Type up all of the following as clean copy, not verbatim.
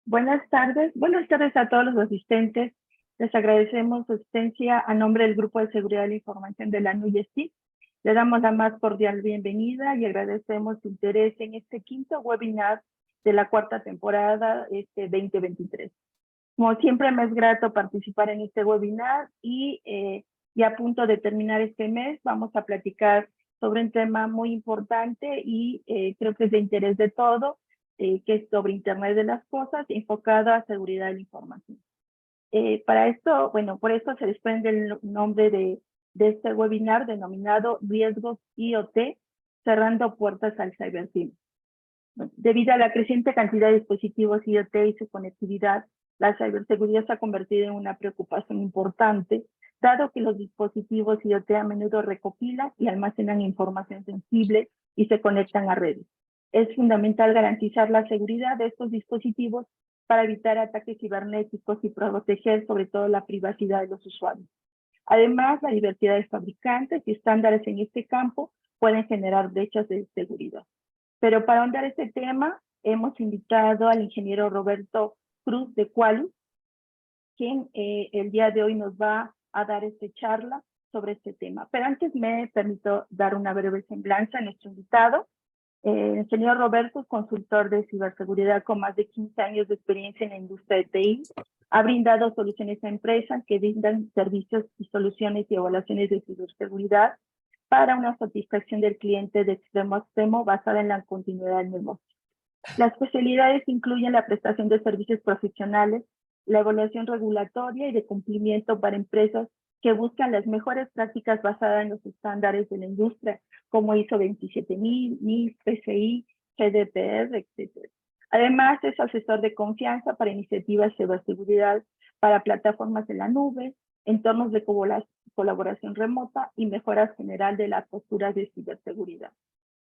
Buenas tardes a todos los asistentes. Les agradecemos su asistencia a nombre del Grupo de Seguridad de la Información de la NUYESTI. Le damos la más cordial bienvenida y agradecemos su interés en este quinto webinar de la cuarta temporada 2023. Como siempre, me es grato participar en este webinar y a punto de terminar este mes vamos a platicar sobre un tema muy importante y creo que es de interés de todos, que es sobre Internet de las Cosas, enfocado a seguridad de la información. Para esto, bueno, por esto se desprende el nombre de este webinar denominado Riesgos IoT, cerrando puertas al cibercrimen. Debido a la creciente cantidad de dispositivos IoT y su conectividad, la ciberseguridad se ha convertido en una preocupación importante, dado que los dispositivos IoT a menudo recopilan y almacenan información sensible y se conectan a redes. Es fundamental garantizar la seguridad de estos dispositivos para evitar ataques cibernéticos y proteger sobre todo la privacidad de los usuarios. Además, la diversidad de fabricantes y estándares en este campo pueden generar brechas de seguridad. Pero para ahondar este tema, hemos invitado al ingeniero Roberto Cruz de Qualys, quien el día de hoy nos va a dar esta charla sobre este tema. Pero antes me permito dar una breve semblanza a nuestro invitado. El señor Roberto es consultor de ciberseguridad con más de 15 años de experiencia en la industria de TI. Ha brindado soluciones a empresas que brindan servicios y soluciones y evaluaciones de ciberseguridad para una satisfacción del cliente de extremo a extremo basada en la continuidad del negocio. Las especialidades incluyen la prestación de servicios profesionales, la evaluación regulatoria y de cumplimiento para empresas que buscan las mejores prácticas basadas en los estándares de la industria, como ISO 27000, NIST, PCI, GDPR, etc. Además, es asesor de confianza para iniciativas de ciberseguridad para plataformas de la nube, entornos de colaboración remota y mejoras general de las posturas de ciberseguridad.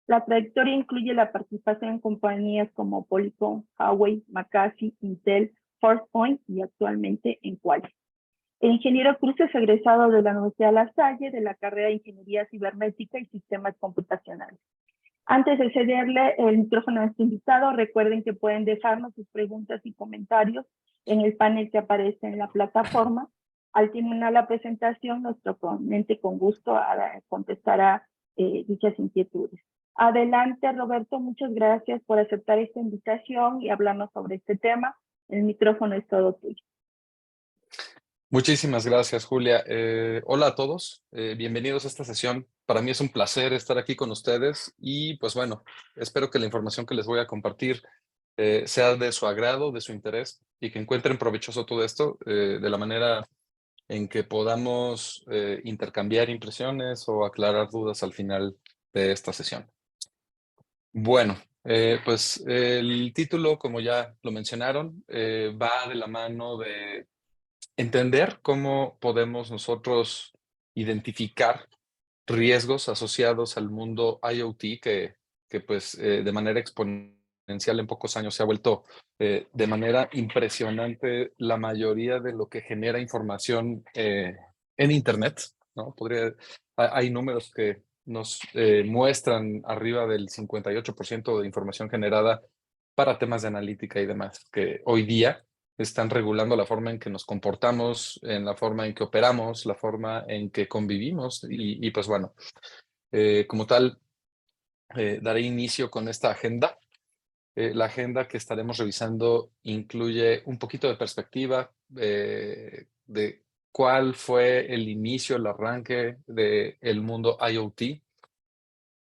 La trayectoria incluye la participación en compañías como Polycom, Huawei, McAfee, Intel, Forcepoint y actualmente en Qualys. El ingeniero Cruz es egresado de la Universidad La Salle de la carrera de Ingeniería Cibernética y Sistemas Computacionales. Antes de cederle el micrófono a este invitado, recuerden que pueden dejarnos sus preguntas y comentarios en el panel que aparece en la plataforma. Al terminar la presentación, nuestro ponente con gusto contestará dichas inquietudes. Adelante, Roberto, muchas gracias por aceptar esta invitación y hablarnos sobre este tema. El micrófono es todo tuyo. Muchísimas gracias, Julia. Hola a todos, bienvenidos a esta sesión. Para mí es un placer estar aquí con ustedes y pues bueno, espero que la información que les voy a compartir sea de su agrado, de su interés y que encuentren provechoso todo esto de la manera en que podamos intercambiar impresiones o aclarar dudas al final de esta sesión. Bueno, pues el título, como ya lo mencionaron, va de la mano de entender cómo podemos nosotros identificar riesgos asociados al mundo IoT que pues de manera exponencial en pocos años se ha vuelto de manera impresionante la mayoría de lo que genera información en Internet, ¿no? Hay números que nos muestran arriba del 58% de información generada para temas de analítica y demás, que hoy día están regulando la forma en que nos comportamos, en la forma en que operamos, la forma en que convivimos y pues bueno, como tal, daré inicio con esta agenda. La agenda que estaremos revisando incluye un poquito de perspectiva de cuál fue el inicio, el arranque del mundo IoT,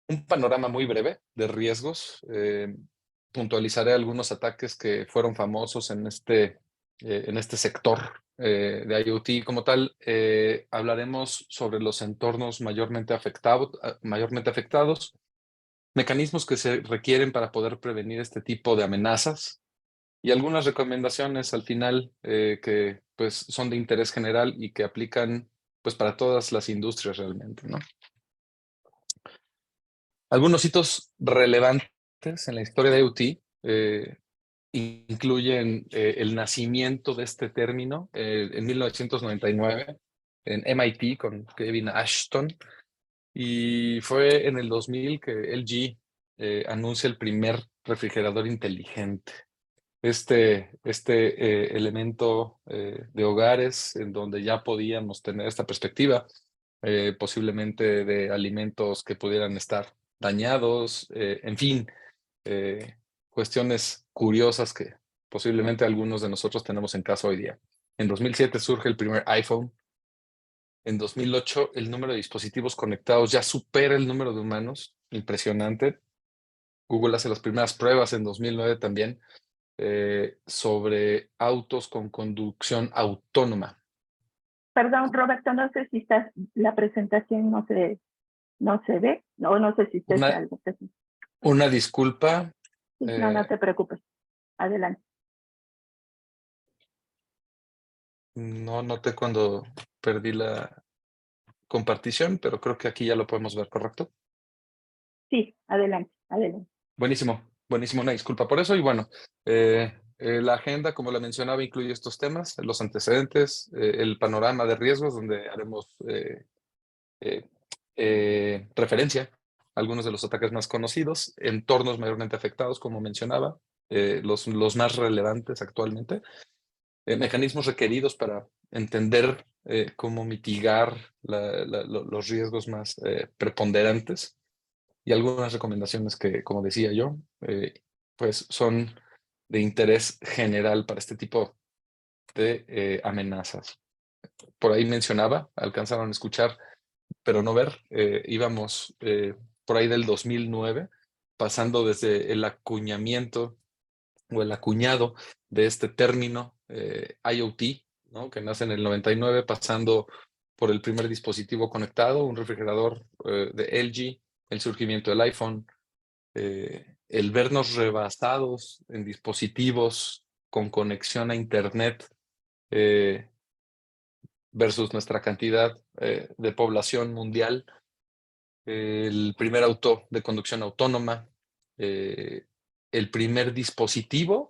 un panorama muy breve de riesgos. Puntualizaré algunos ataques que fueron famosos en este sector de IoT. Como tal, hablaremos sobre los entornos mayormente afectados, mecanismos que se requieren para poder prevenir este tipo de amenazas y algunas recomendaciones al final que pues, son de interés general y que aplican pues, para todas las industrias realmente, ¿no? Algunos hitos relevantes en la historia de IoT incluyen el nacimiento de este término en 1999 en MIT con Kevin Ashton, y fue en el 2000 que LG anuncia el primer refrigerador inteligente. elemento de hogares en donde ya podíamos tener esta perspectiva, posiblemente de alimentos que pudieran estar dañados, en fin, cuestiones curiosas que posiblemente algunos de nosotros tenemos en casa hoy día. En 2007 surge el primer iPhone. En 2008 el número de dispositivos conectados ya supera el número de humanos. Impresionante. Google hace las primeras pruebas en 2009 también sobre autos con conducción autónoma. Perdón, Roberto, no sé si la presentación no se ve, o no sé si estés Una, algo. una disculpa. Sí, no te preocupes. Adelante. No noté cuando perdí la compartición, pero creo que aquí ya lo podemos ver, ¿correcto? Sí, adelante, adelante. Buenísimo, buenísimo, una disculpa por eso. Y bueno, la agenda, como la mencionaba, incluye estos temas, los antecedentes, el panorama de riesgos, donde haremos eh, referencia a algunos de los ataques más conocidos, entornos mayormente afectados, como mencionaba, los más relevantes actualmente, mecanismos requeridos para entender cómo mitigar los riesgos más preponderantes y algunas recomendaciones que, como decía yo, pues son de interés general para este tipo de amenazas. Por ahí mencionaba, alcanzaron a escuchar, pero no ver, íbamos por ahí del 2009, pasando desde el acuñamiento o el acuñado de este término IoT, ¿no? Que nace en el 99, pasando por el primer dispositivo conectado, un refrigerador de LG, el surgimiento del iPhone, el vernos rebasados en dispositivos con conexión a Internet eh, versus nuestra cantidad de población mundial, el primer auto de conducción autónoma, el primer dispositivo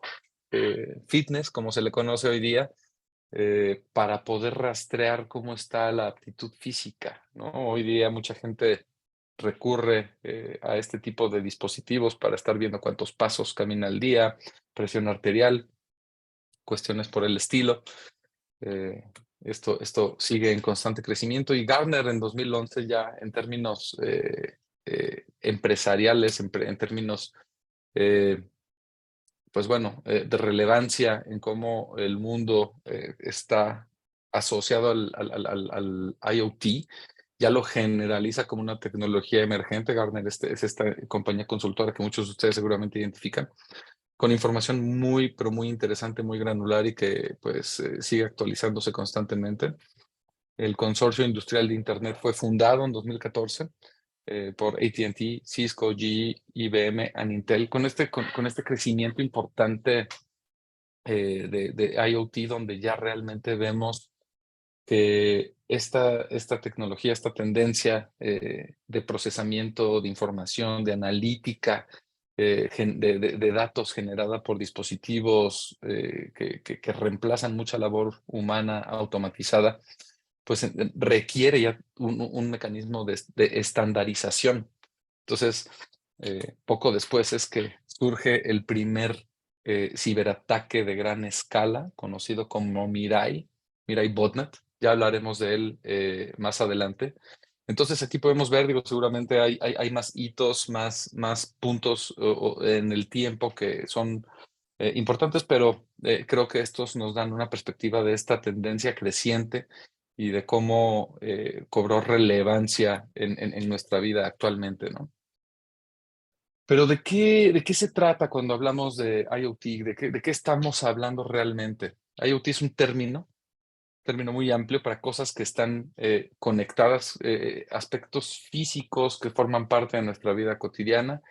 fitness, como se le conoce hoy día, para poder rastrear cómo está la aptitud física, ¿no? Hoy día mucha gente recurre a este tipo de dispositivos para estar viendo cuántos pasos camina al día, presión arterial, cuestiones por el estilo. Eh, esto sigue en constante crecimiento y Gartner en 2011 ya en términos empresariales, en términos pues bueno, de relevancia en cómo el mundo está asociado al IoT, ya lo generaliza como una tecnología emergente. Gartner es esta compañía consultora que muchos de ustedes seguramente identifican, con información muy, pero muy interesante, muy granular y que pues sigue actualizándose constantemente. El Consorcio Industrial de Internet fue fundado en 2014 por AT&T, Cisco, GE, IBM y Intel, con este crecimiento importante de IoT, donde ya realmente vemos que esta tecnología, esta tendencia de procesamiento de información, de analítica, de datos generada por dispositivos que reemplazan mucha labor humana automatizada, pues requiere ya un mecanismo de estandarización. Entonces, poco después es que surge el primer ciberataque de gran escala, conocido como Mirai Botnet. Ya hablaremos de él más adelante. Entonces aquí podemos ver, digo, seguramente hay más hitos, más puntos en el tiempo que son importantes, pero creo que estos nos dan una perspectiva de esta tendencia creciente y de cómo cobró relevancia en nuestra vida actualmente, ¿no? Pero ¿de qué se trata cuando hablamos de IoT? ¿De qué estamos hablando realmente? IoT es un término muy amplio para cosas que están conectadas, aspectos físicos que forman parte de nuestra vida cotidiana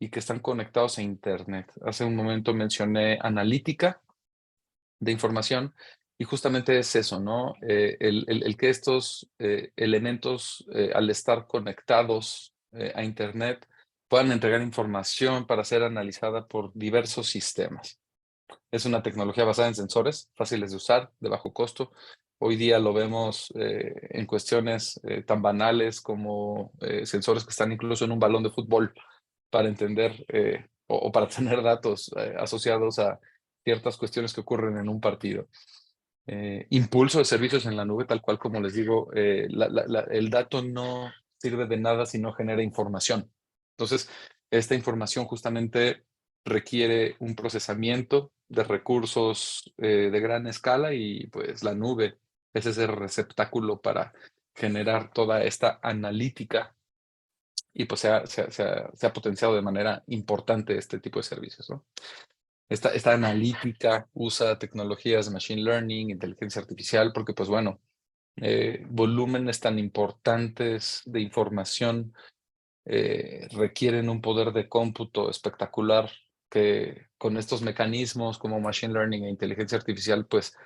y que están conectados a Internet. Hace un momento mencioné analítica de información y justamente es eso, ¿no? El que estos elementos, al estar conectados a Internet, puedan entregar información para ser analizada por diversos sistemas. Es una tecnología basada en sensores fáciles de usar, de bajo costo. Hoy día lo vemos en cuestiones tan banales como sensores que están incluso en un balón de fútbol para entender o para tener datos asociados a ciertas cuestiones que ocurren en un partido. Impulso de servicios en la nube, tal cual como les digo, el dato no sirve de nada si no genera información. Entonces, esta información justamente requiere un procesamiento de recursos de gran escala y pues la nube es ese receptáculo para generar toda esta analítica y pues se ha potenciado de manera importante este tipo de servicios, ¿no? Esta analítica usa tecnologías de machine learning, inteligencia artificial, porque pues bueno, volúmenes tan importantes de información requieren un poder de cómputo espectacular que con estos mecanismos como machine learning e inteligencia artificial pues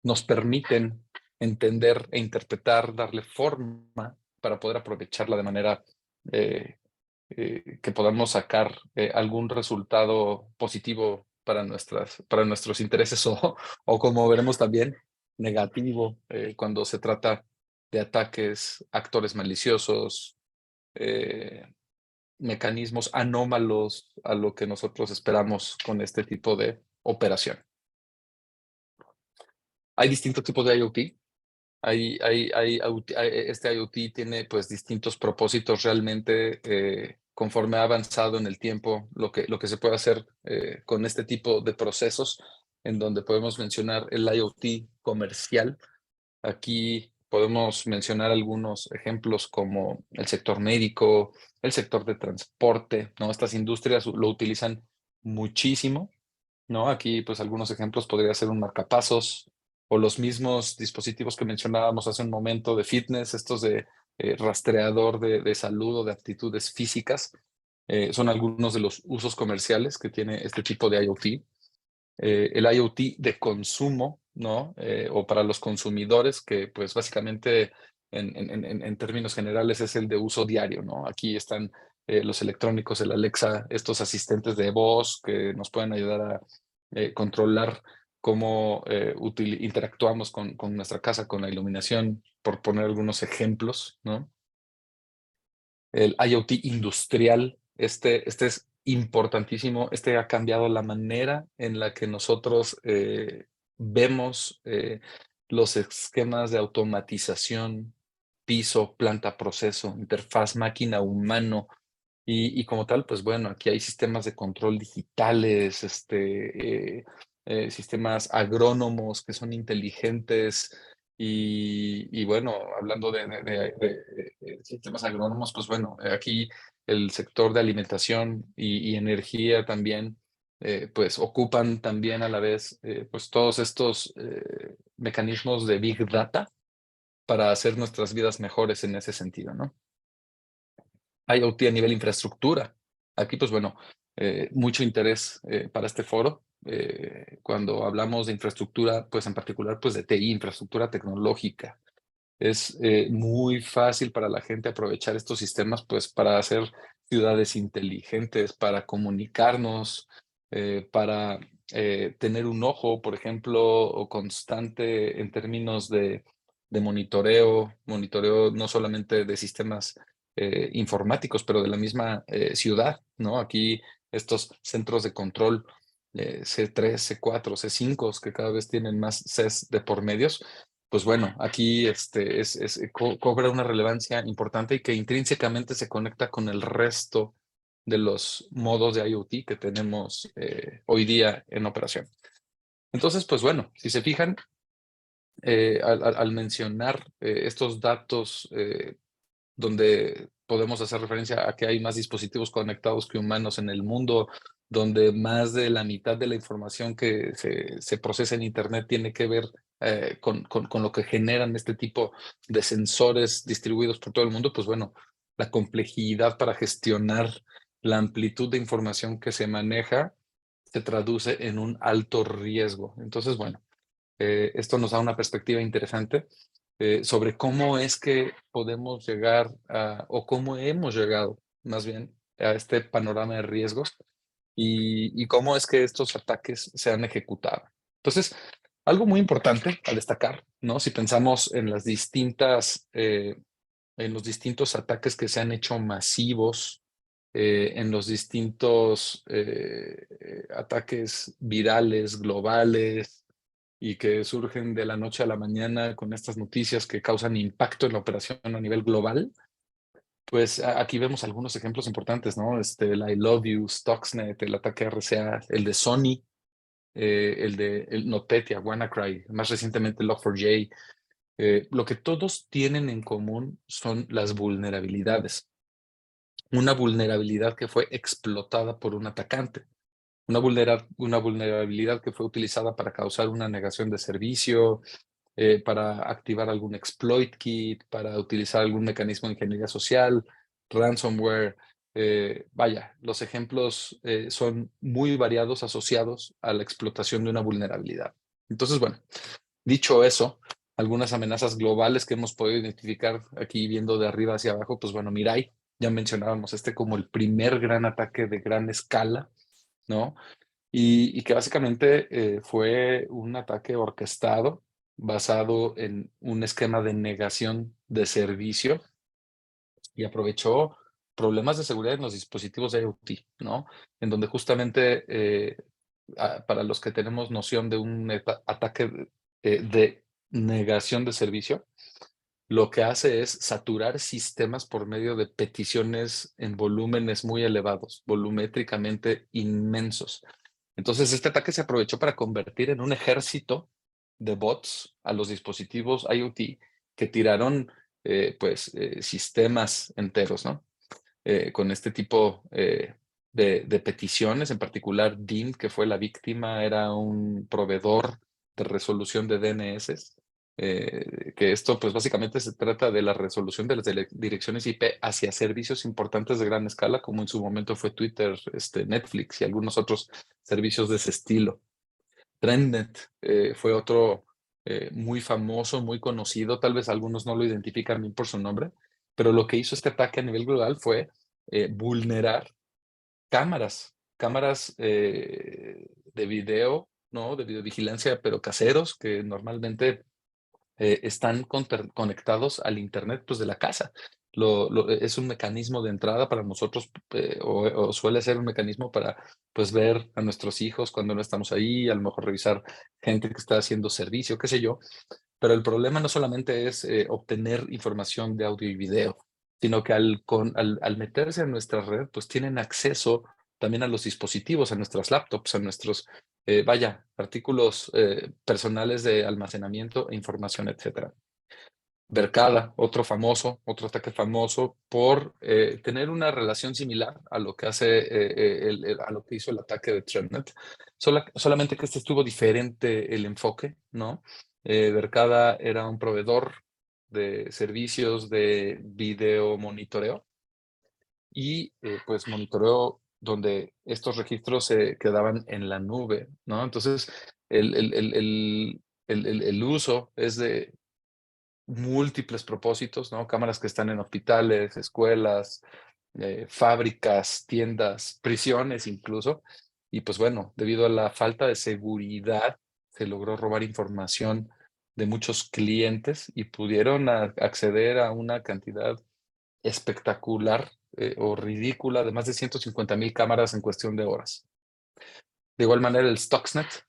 nos permiten entender e interpretar, darle forma para poder aprovecharla de manera que podamos sacar algún resultado positivo para nuestros intereses o como veremos también, negativo cuando se trata de ataques, actores maliciosos, eh, mecanismos anómalos a lo que nosotros esperamos con este tipo de operación. Hay distintos tipos de IoT. Este IoT tiene pues distintos propósitos realmente conforme ha avanzado en el tiempo, lo que se puede hacer con este tipo de procesos, en donde podemos mencionar el IoT comercial. Aquí podemos mencionar algunos ejemplos como el sector médico, el sector de transporte, ¿no? Estas industrias lo utilizan muchísimo, ¿no? Aquí, pues, algunos ejemplos podría ser un marcapasos o los mismos dispositivos que mencionábamos hace un momento de fitness, estos de rastreador de salud o de aptitudes físicas, son algunos de los usos comerciales que tiene este tipo de IoT. El IoT de consumo, ¿no? O para los consumidores, que pues básicamente en términos generales es el de uso diario, ¿no? Aquí están los electrónicos, el Alexa, estos asistentes de voz que nos pueden ayudar a controlar cómo interactuamos con nuestra casa, con la iluminación, por poner algunos ejemplos, ¿no? El IoT industrial, este es importantísimo. Este ha cambiado la manera en la que nosotros vemos los esquemas de automatización, piso, planta, proceso, interfaz máquina humano. Y como tal, pues bueno, aquí hay sistemas de control digitales, sistemas agrónomos que son inteligentes. Y bueno, hablando de sistemas agrónomos, pues bueno, aquí el sector de alimentación y energía también, pues ocupan también a la vez, pues todos estos mecanismos de Big Data para hacer nuestras vidas mejores en ese sentido, ¿no? IoT a nivel infraestructura. Aquí, pues bueno, mucho interés para este foro. Cuando hablamos de infraestructura, pues en particular, pues de TI, infraestructura tecnológica. Es muy fácil para la gente aprovechar estos sistemas, pues para hacer ciudades inteligentes, para comunicarnos, para tener un ojo, por ejemplo, o constante en términos de monitoreo no solamente de sistemas informáticos, pero de la misma ciudad, ¿no? Aquí estos centros de control C3, C4, C5, que cada vez tienen más Cs de por medios, pues bueno, aquí cobra una relevancia importante y que intrínsecamente se conecta con el resto de los modos de IoT que tenemos hoy día en operación. Entonces, pues bueno, si se fijan, al mencionar estos datos donde podemos hacer referencia a que hay más dispositivos conectados que humanos en el mundo, donde más de la mitad de la información que se procesa en Internet tiene que ver con lo que generan este tipo de sensores distribuidos por todo el mundo, pues bueno, la complejidad para gestionar la amplitud de información que se maneja se traduce en un alto riesgo. Entonces, bueno, esto nos da una perspectiva interesante sobre cómo es que podemos llegar a, o cómo hemos llegado más bien a este panorama de riesgos y cómo es que estos ataques se han ejecutado. Entonces, algo muy importante a destacar, ¿no? Si pensamos en las distintas, en los distintos ataques que se han hecho masivos en los distintos ataques virales, globales, y que surgen de la noche a la mañana con estas noticias que causan impacto en la operación a nivel global, pues aquí vemos algunos ejemplos importantes, ¿no? El I Love You, Stuxnet, el ataque RCA, el de Sony, el de el NotPetya, WannaCry, más recientemente Log4j. Lo que todos tienen en común son las vulnerabilidades. Una vulnerabilidad que fue explotada por un atacante. Una vulnerabilidad que fue utilizada para causar una negación de servicio, para activar algún exploit kit, para utilizar algún mecanismo de ingeniería social, ransomware. Vaya, los ejemplos son muy variados asociados a la explotación de una vulnerabilidad. Entonces, bueno, dicho eso, algunas amenazas globales que hemos podido identificar aquí viendo de arriba hacia abajo, pues bueno, Mirai, ya mencionábamos como el primer gran ataque de gran escala, ¿no? Y que básicamente fue un ataque orquestado basado en un esquema de negación de servicio y aprovechó problemas de seguridad en los dispositivos de IoT, ¿no? En donde justamente para los que tenemos noción de un ataque de negación de servicio, lo que hace es saturar sistemas por medio de peticiones en volúmenes muy elevados, volumétricamente inmensos. Entonces, este ataque se aprovechó para convertir en un ejército de bots a los dispositivos IoT que tiraron sistemas enteros, ¿no? Con este tipo de peticiones, en particular DIN, que fue la víctima, era un proveedor de resolución de DNS, que esto pues básicamente se trata de la resolución de las direcciones IP hacia servicios importantes de gran escala, como en su momento fue Twitter, Netflix y algunos otros servicios de ese estilo. TrendNet fue otro muy famoso, muy conocido, tal vez algunos no lo identifican bien por su nombre, pero lo que hizo este ataque a nivel global fue vulnerar cámaras de video, ¿no? De videovigilancia, pero caseros, que normalmente están conectados al internet pues, de la casa. Es un mecanismo de entrada para nosotros o suele ser un mecanismo para pues ver a nuestros hijos cuando no estamos ahí, a lo mejor revisar gente que está haciendo servicio, qué sé yo. Pero el problema no solamente es obtener información de audio y video, sino que al meterse en nuestra red, pues tienen acceso también a los dispositivos, a nuestras laptops, a nuestros, artículos personales de almacenamiento e información, etcétera. Verkada, otro ataque famoso por tener una relación similar a lo que hace a lo que hizo el ataque de TrendNet, solamente que estuvo diferente el enfoque, ¿no? Verkada era un proveedor de servicios de video monitoreo y pues monitoreó donde estos registros se quedaban en la nube, ¿no? Entonces, el uso es de múltiples propósitos, ¿no? Cámaras que están en hospitales, escuelas, fábricas, tiendas, prisiones incluso. Y pues bueno, debido a la falta de seguridad, se logró robar información de muchos clientes y pudieron acceder a una cantidad espectacular o ridícula de más de 150,000 cámaras en cuestión de horas. De igual manera, el Stuxnet,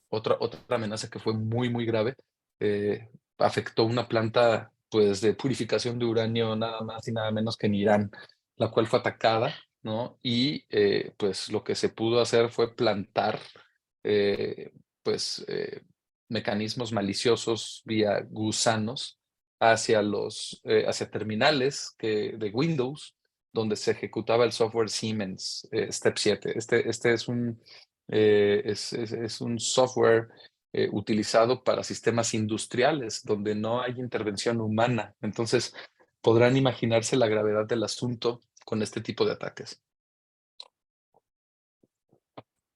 otra amenaza que fue muy, muy grave, afectó una planta pues, de purificación de uranio nada más y nada menos que en Irán, la cual fue atacada, ¿no? Y pues lo que se pudo hacer fue plantar eh, pues, mecanismos maliciosos vía gusanos hacia terminales de Windows, donde se ejecutaba el software Siemens Step 7. Este es un software utilizado para sistemas industriales donde no hay intervención humana. Entonces, podrán imaginarse la gravedad del asunto con este tipo de ataques.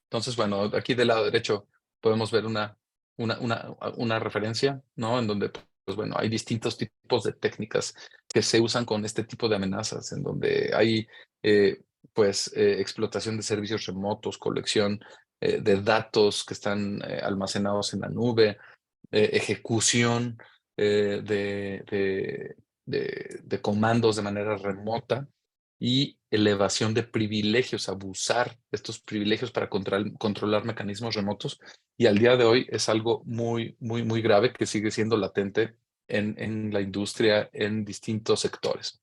Entonces, bueno, aquí del lado derecho podemos ver una referencia, ¿no? En donde, pues bueno, hay distintos tipos de técnicas que se usan con este tipo de amenazas, en donde hay, explotación de servicios remotos, colección de datos que están almacenados en la nube, ejecución de comandos de manera remota, y elevación de privilegios, abusar de estos privilegios para controlar mecanismos remotos. Y al día de hoy es algo muy, muy, muy grave que sigue siendo latente en la industria en distintos sectores.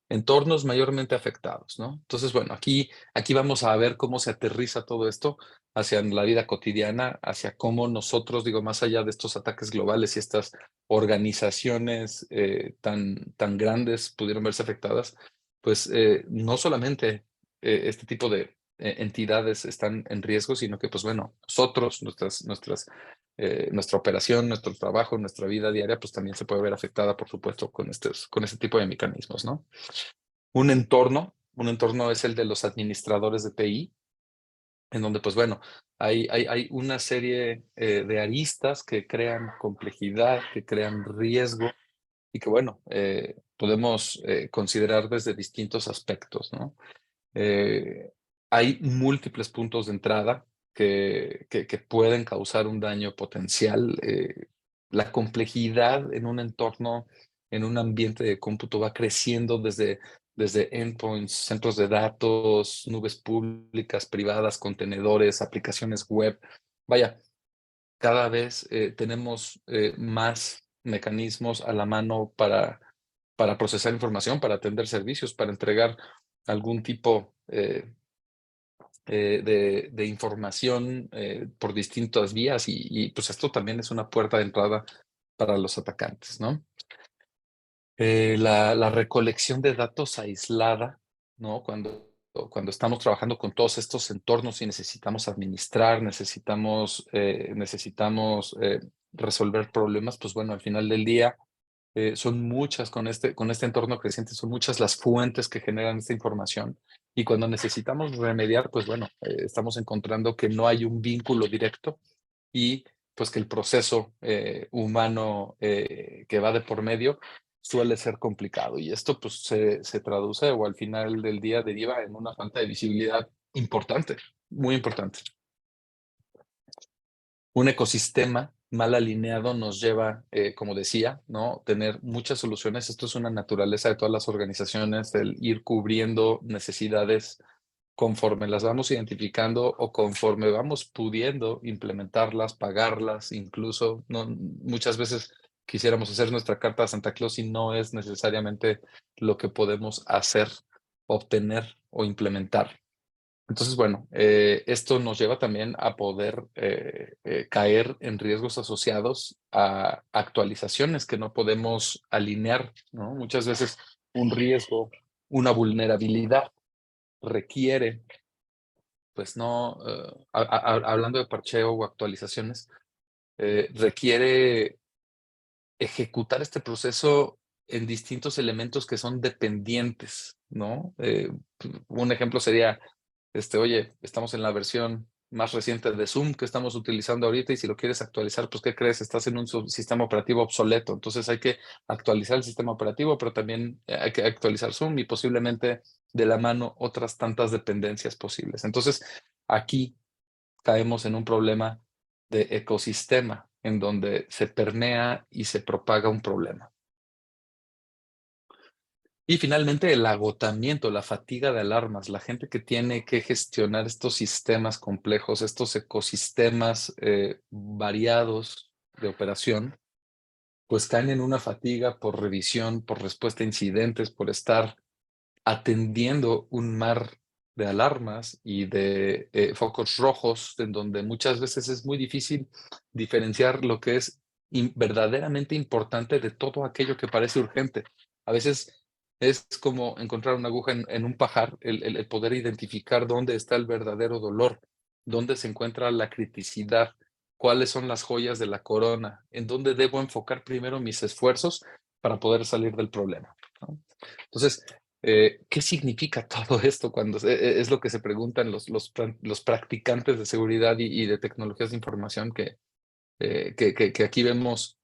Entornos mayormente afectados, ¿no? Entonces, bueno, aquí vamos a ver cómo se aterriza todo esto hacia la vida cotidiana, hacia cómo nosotros, digo, más allá de estos ataques globales y estas organizaciones tan grandes pudieron verse afectadas, pues no solamente este tipo de entidades están en riesgo, sino que, pues bueno, nosotros, nuestra operación, nuestro trabajo, nuestra vida diaria, pues también se puede ver afectada, por supuesto, con este tipo de mecanismos, ¿no? Un entorno es el de los administradores de TI, en donde, pues bueno, hay una serie de aristas que crean complejidad, que crean riesgo y que, bueno, podemos considerar desde distintos aspectos, ¿no? Eh, Hay múltiples puntos de entrada que pueden causar un daño potencial. La complejidad en un entorno, en un ambiente de cómputo va creciendo desde endpoints, centros de datos, nubes públicas, privadas, contenedores, aplicaciones web. Vaya, cada vez tenemos más mecanismos a la mano para procesar información, para atender servicios, para entregar algún tipo de información por distintas vías pues esto también es una puerta de entrada para los atacantes, ¿no? La recolección de datos aislada, ¿no? Cuando estamos trabajando con todos estos entornos y necesitamos administrar, necesitamos resolver problemas, pues bueno, al final del día son muchas con este entorno creciente, son muchas las fuentes que generan esta información y cuando necesitamos remediar, pues bueno, estamos encontrando que no hay un vínculo directo y pues que el proceso humano que va de por medio suele ser complicado y esto pues se traduce o al final del día deriva en una falta de visibilidad importante, muy importante. Un ecosistema mal alineado nos lleva, como decía, ¿no? Tener muchas soluciones. Esto es una naturaleza de todas las organizaciones, el ir cubriendo necesidades conforme las vamos identificando o conforme vamos pudiendo implementarlas, pagarlas, incluso, ¿no? Muchas veces quisiéramos hacer nuestra carta a Santa Claus y no es necesariamente lo que podemos hacer, obtener o implementar. Entonces, bueno, esto nos lleva también a poder caer en riesgos asociados a actualizaciones que no podemos alinear, ¿no? Muchas veces un riesgo, una vulnerabilidad requiere, pues no, hablando de parcheo o actualizaciones, requiere ejecutar este proceso en distintos elementos que son dependientes, ¿no? Un ejemplo sería oye, estamos en la versión más reciente de Zoom que estamos utilizando ahorita y si lo quieres actualizar, pues ¿qué crees? Estás en un sistema operativo obsoleto, entonces hay que actualizar el sistema operativo, pero también hay que actualizar Zoom y posiblemente de la mano otras tantas dependencias posibles. Entonces, aquí caemos en un problema de ecosistema en donde se permea y se propaga un problema. Y finalmente el agotamiento, la fatiga de alarmas, la gente que tiene que gestionar estos sistemas complejos, estos ecosistemas variados de operación, pues caen en una fatiga por revisión, por respuesta a incidentes, por estar atendiendo un mar de alarmas y de focos rojos, en donde muchas veces es muy difícil diferenciar lo que es verdaderamente importante de todo aquello que parece urgente. A veces es como encontrar una aguja en un pajar, el poder identificar dónde está el verdadero dolor, dónde se encuentra la criticidad, cuáles son las joyas de la corona, en dónde debo enfocar primero mis esfuerzos para poder salir del problema, ¿no? Entonces, ¿qué significa todo esto cuando es lo que se preguntan los practicantes de seguridad y de tecnologías de información que aquí vemos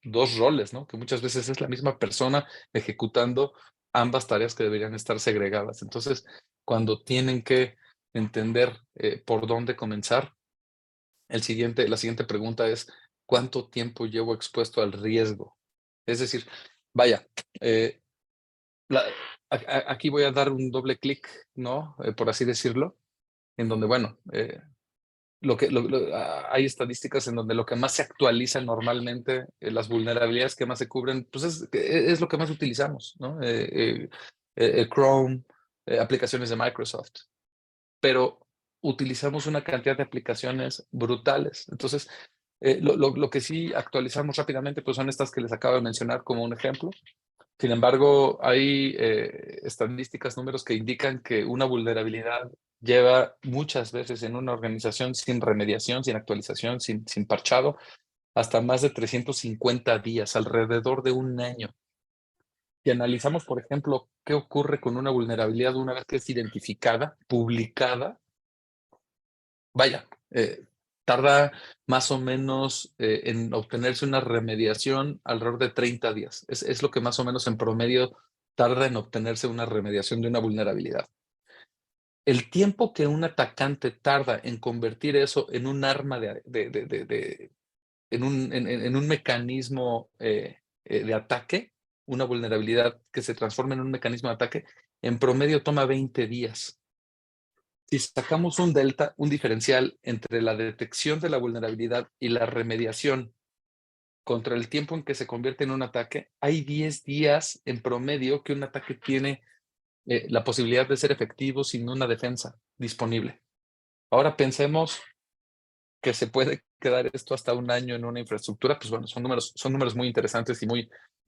dos roles, ¿no? Que muchas veces es la misma persona ejecutando ambas tareas que deberían estar segregadas. Entonces, cuando tienen que entender por dónde comenzar, la siguiente pregunta es, ¿cuánto tiempo llevo expuesto al riesgo? Es decir, vaya, eh, aquí voy a dar un doble clic, ¿no? Por así decirlo, en donde, bueno, hay estadísticas en donde lo que más se actualiza normalmente, las vulnerabilidades que más se cubren, pues es lo que más utilizamos, ¿no? Chrome, aplicaciones de Microsoft, pero utilizamos una cantidad de aplicaciones brutales. Entonces, lo que sí actualizamos rápidamente, pues son estas que les acabo de mencionar como un ejemplo. Sin embargo, hay estadísticas, números que indican que una vulnerabilidad lleva muchas veces en una organización sin remediación, sin actualización, sin parchado, hasta más de 350 días, alrededor de un año. Si analizamos, por ejemplo, qué ocurre con una vulnerabilidad una vez que es identificada, publicada, vaya, tarda más o menos en obtenerse una remediación alrededor de 30 días. Es lo que más o menos en promedio tarda en obtenerse una remediación de una vulnerabilidad. El tiempo que un atacante tarda en convertir eso en un arma en un mecanismo de ataque, una vulnerabilidad que se transforma en un mecanismo de ataque, en promedio toma 20 días. Si sacamos un delta, un diferencial entre la detección de la vulnerabilidad y la remediación contra el tiempo en que se convierte en un ataque, hay 10 días en promedio que un ataque tiene la posibilidad de ser efectivo sin una defensa disponible. Ahora pensemos que se puede quedar esto hasta un año en una infraestructura, pues bueno, son números muy interesantes y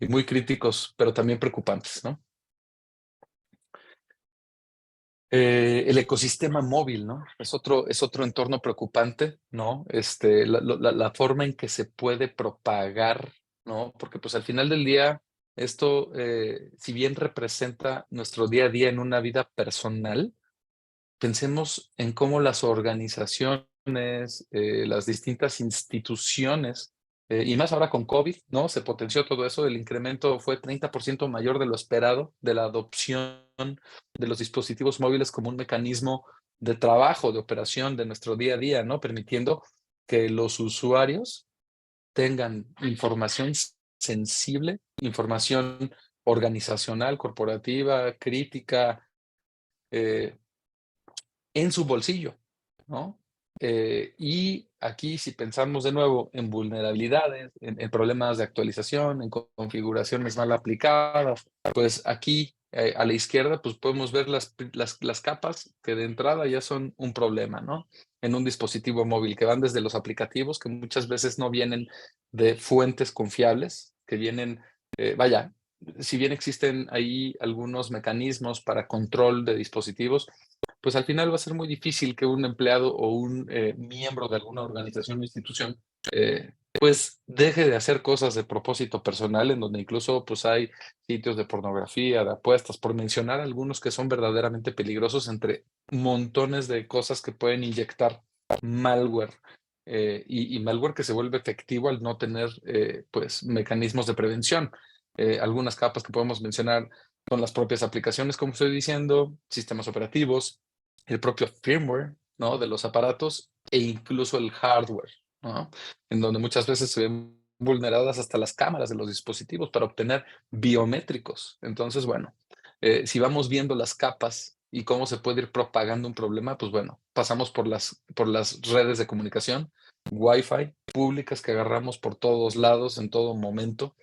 muy críticos, pero también preocupantes, ¿no? El ecosistema móvil, ¿no? Es otro entorno preocupante, ¿no? La forma en que se puede propagar, ¿no? Porque pues al final del día, esto, si bien representa nuestro día a día en una vida personal, pensemos en cómo las organizaciones, las distintas instituciones, y más ahora con COVID, ¿no? Se potenció todo eso, el incremento fue 30% mayor de lo esperado, de la adopción de los dispositivos móviles como un mecanismo de trabajo, de operación de nuestro día a día, ¿no? Permitiendo que los usuarios tengan información sensible, información organizacional, corporativa, crítica, eh, en su bolsillo, ¿no? Y aquí, si pensamos de nuevo en vulnerabilidades, en problemas de actualización, en configuraciones mal aplicadas, pues aquí a la izquierda, pues podemos ver las capas que de entrada ya son un problema, ¿no? En un dispositivo móvil, que van desde los aplicativos, que muchas veces no vienen de fuentes confiables, que vienen, vaya, si bien existen ahí algunos mecanismos para control de dispositivos, pues al final va a ser muy difícil que un empleado o un miembro de alguna organización o institución pues deje de hacer cosas de propósito personal, en donde incluso pues hay sitios de pornografía, de apuestas, por mencionar algunos que son verdaderamente peligrosos, entre montones de cosas que pueden inyectar malware, y malware que se vuelve efectivo al no tener pues mecanismos de prevención. Algunas capas que podemos mencionar son las propias aplicaciones, como estoy diciendo, sistemas operativos, el propio firmware, ¿no? De los aparatos e incluso el hardware, ¿no? En donde muchas veces se ven vulneradas hasta las cámaras de los dispositivos para obtener biométricos. Entonces, bueno, si vamos viendo las capas y cómo se puede ir propagando un problema, pues bueno, pasamos por las redes de comunicación, Wi-Fi públicas que agarramos por todos lados en todo momento,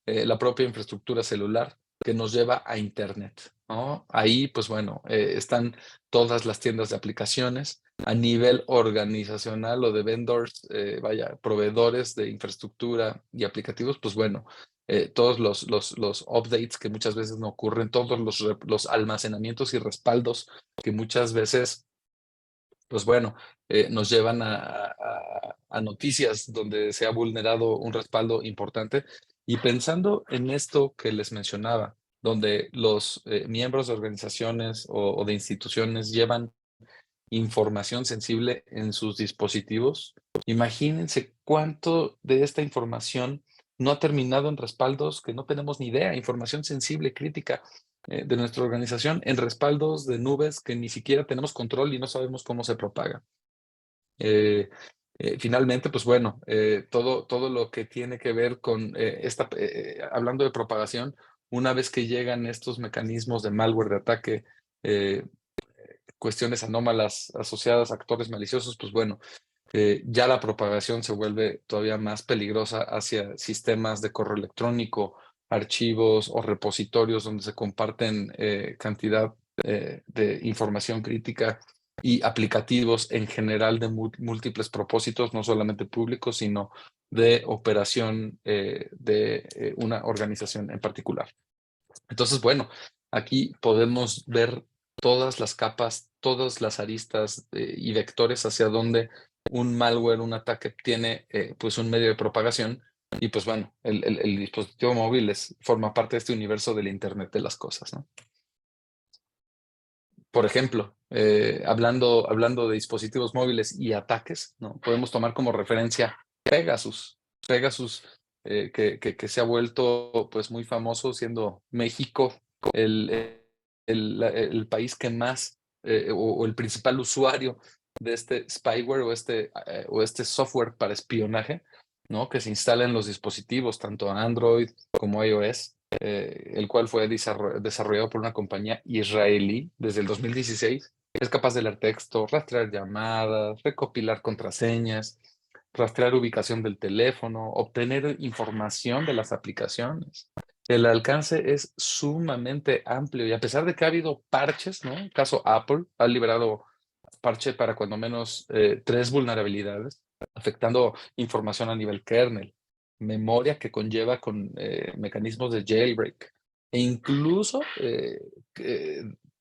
la propia infraestructura celular que nos lleva a Internet, ¿no? Ahí, pues bueno, están todas las tiendas de aplicaciones a nivel organizacional o de vendors, vaya, proveedores de infraestructura y aplicativos, pues bueno, todos los updates que muchas veces no ocurren, todos los almacenamientos y respaldos que muchas veces, pues bueno, nos llevan a noticias donde se ha vulnerado un respaldo importante. Y pensando en esto que les mencionaba, donde los miembros de organizaciones o de instituciones llevan información sensible en sus dispositivos, imagínense cuánto de esta información no ha terminado en respaldos que no tenemos ni idea, información sensible, crítica de nuestra organización, en respaldos de nubes que ni siquiera tenemos control y no sabemos cómo se propaga. Finalmente, pues bueno, todo lo que tiene que ver con hablando de propagación, Una vez que llegan estos mecanismos de malware, de ataque, cuestiones anómalas asociadas a actores maliciosos, pues bueno, ya la propagación se vuelve todavía más peligrosa hacia sistemas de correo electrónico, archivos o repositorios donde se comparten cantidad de información crítica y aplicativos en general de múltiples propósitos, no solamente públicos, sino de operación de una organización en particular. Entonces, bueno, aquí podemos ver todas las capas, todas las aristas y vectores hacia donde un malware, un ataque tiene pues un medio de propagación y pues bueno, el dispositivo móvil forma parte de este universo del Internet de las cosas, ¿no? Por ejemplo, hablando de dispositivos móviles y ataques, ¿no? Podemos tomar como referencia Pegasus. Pegasus, que se ha vuelto pues muy famoso, siendo México el, el país que más, o el principal usuario de este spyware o este software para espionaje, ¿no? Que se instala en los dispositivos, tanto Android como iOS, el cual fue desarrollado por una compañía israelí desde el 2016. Es capaz de leer texto, rastrear llamadas, recopilar contraseñas, rastrear ubicación del teléfono, obtener información de las aplicaciones. El alcance es sumamente amplio y a pesar de que ha habido parches, ¿no? El caso Apple ha liberado parche para cuando menos 3 vulnerabilidades, afectando información a nivel kernel, memoria que conlleva con mecanismos de jailbreak e incluso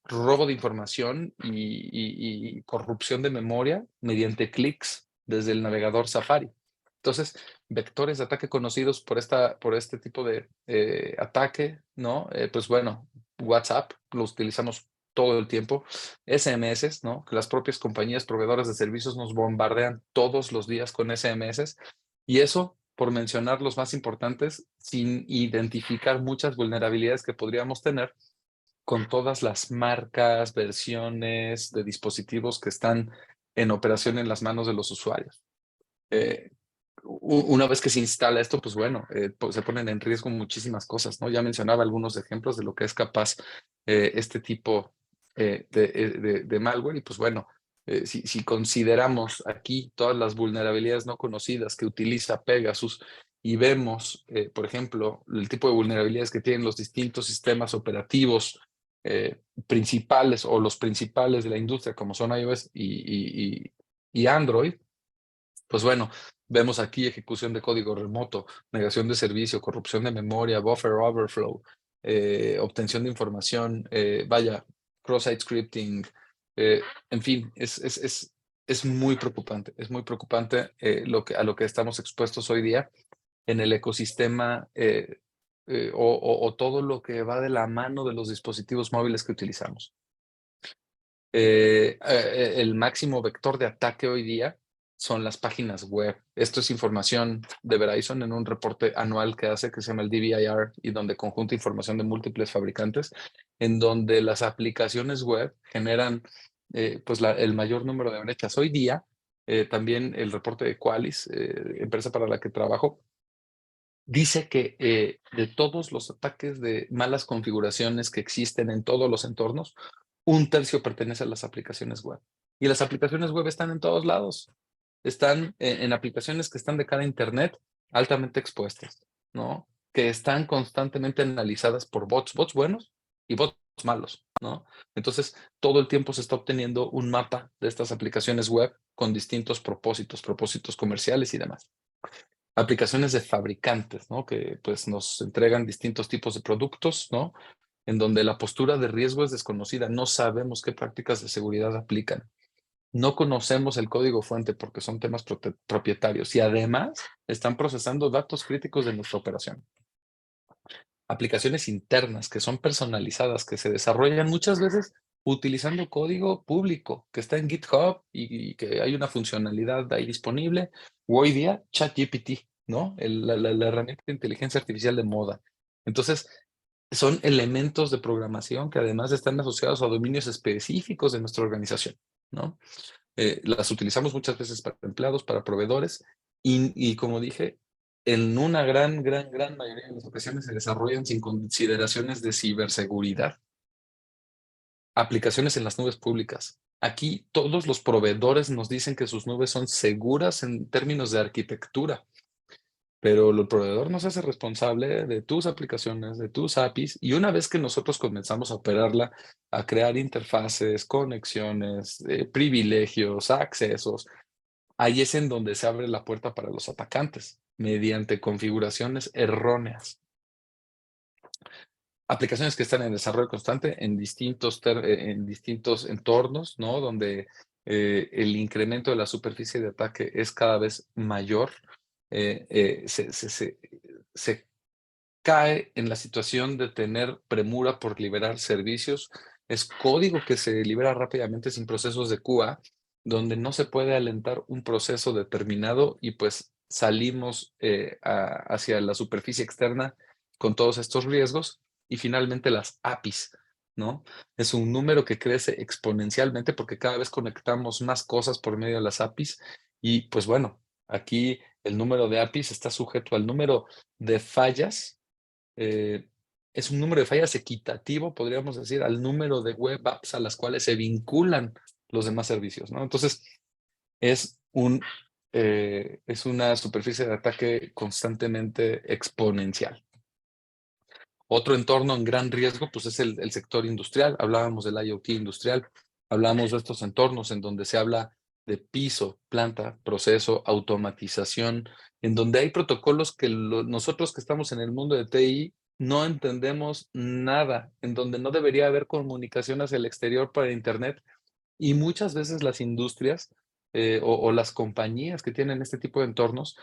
robo de información y corrupción de memoria mediante clics desde el navegador Safari. Entonces, vectores de ataque conocidos por este tipo de ataque, ¿no? Pues bueno, WhatsApp lo utilizamos todo el tiempo, SMS, ¿no? Que las propias compañías proveedoras de servicios nos bombardean todos los días con SMS y eso, por mencionar los más importantes, sin identificar muchas vulnerabilidades que podríamos tener con todas las marcas, versiones de dispositivos que están en operación en las manos de los usuarios. Una vez que se instala esto, pues bueno, pues se ponen en riesgo muchísimas cosas, ¿no? Ya mencionaba algunos ejemplos de lo que es capaz este tipo de malware y pues bueno, si consideramos aquí todas las vulnerabilidades no conocidas que utiliza Pegasus y vemos, por ejemplo, el tipo de vulnerabilidades que tienen los distintos sistemas operativos principales o los principales de la industria como son iOS y Android, pues bueno, vemos aquí ejecución de código remoto, negación de servicio, corrupción de memoria, buffer overflow, obtención de información, vaya, cross-site scripting, en fin, es muy preocupante a lo que estamos expuestos hoy día en el ecosistema o todo lo que va de la mano de los dispositivos móviles que utilizamos. El máximo vector de ataque hoy día son las páginas web. Esto es información de Verizon en un reporte anual que hace, que se llama el DBIR, y donde conjunta información de múltiples fabricantes, en donde las aplicaciones web generan pues el mayor número de brechas. Hoy día, también el reporte de Qualys, empresa para la que trabajo, dice que de todos los ataques de malas configuraciones que existen en todos los entornos, 1/3 pertenece a las aplicaciones web. Y las aplicaciones web están en todos lados. Están en aplicaciones que están de cara a Internet altamente expuestas, ¿no? Que están constantemente analizadas por bots buenos y bots malos, ¿no? Entonces, todo el tiempo se está obteniendo un mapa de estas aplicaciones web con distintos propósitos comerciales y demás. Aplicaciones de fabricantes, ¿no? Que pues nos entregan distintos tipos de productos, ¿no? En donde la postura de riesgo es desconocida. No sabemos qué prácticas de seguridad aplican. No conocemos el código fuente porque son temas propietarios y además están procesando datos críticos de nuestra operación. Aplicaciones internas que son personalizadas, que se desarrollan muchas veces utilizando código público que está en GitHub y que hay una funcionalidad ahí disponible. O hoy día, ChatGPT, ¿no? La herramienta de inteligencia artificial de moda. Entonces, son elementos de programación que además están asociados a dominios específicos de nuestra organización, ¿no? Las utilizamos muchas veces para empleados, para proveedores y como dije, en una gran mayoría de las ocasiones se desarrollan sin consideraciones de ciberseguridad. Aplicaciones en las nubes públicas. Aquí todos los proveedores nos dicen que sus nubes son seguras en términos de arquitectura, pero el proveedor no se hace responsable de tus aplicaciones, de tus APIs, y una vez que nosotros comenzamos a operarla, a crear interfaces, conexiones, privilegios, accesos, ahí es en donde se abre la puerta para los atacantes, mediante configuraciones erróneas. Aplicaciones que están en desarrollo constante en distintos entornos, ¿no? Donde el incremento de la superficie de ataque es cada vez mayor. Se cae en la situación de tener premura por liberar servicios. Es código que se libera rápidamente sin procesos de QA, donde no se puede alentar un proceso determinado y pues salimos hacia la superficie externa con todos estos riesgos. Y finalmente las APIs, ¿no? Es un número que crece exponencialmente porque cada vez conectamos más cosas por medio de las APIs y pues bueno, aquí el número de APIs está sujeto al número de fallas. Es un número de fallas equitativo, podríamos decir, al número de web apps a las cuales se vinculan los demás servicios, ¿no? Entonces, es una superficie de ataque constantemente exponencial. Otro entorno en gran riesgo, pues es el sector industrial. Hablábamos del IoT industrial, hablamos de estos entornos en donde se habla de piso, planta, proceso, automatización, en donde hay protocolos que nosotros que estamos en el mundo de TI no entendemos nada, en donde no debería haber comunicación hacia el exterior para Internet. Y muchas veces las industrias o las compañías que tienen este tipo de entornos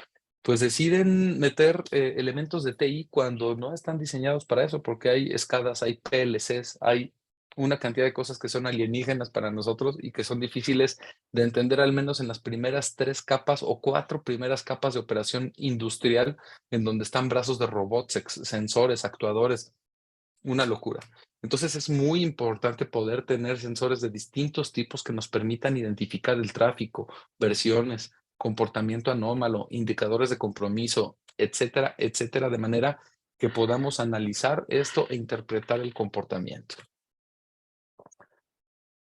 pues deciden meter elementos de TI cuando no están diseñados para eso, porque hay escadas, hay PLCs, hay una cantidad de cosas que son alienígenas para nosotros y que son difíciles de entender al menos en las primeras 3 capas o 4 primeras capas de operación industrial, en donde están brazos de robots, sensores, actuadores, una locura. Entonces es muy importante poder tener sensores de distintos tipos que nos permitan identificar el tráfico, versiones, comportamiento anómalo, indicadores de compromiso, etcétera, etcétera, de manera que podamos analizar esto e interpretar el comportamiento.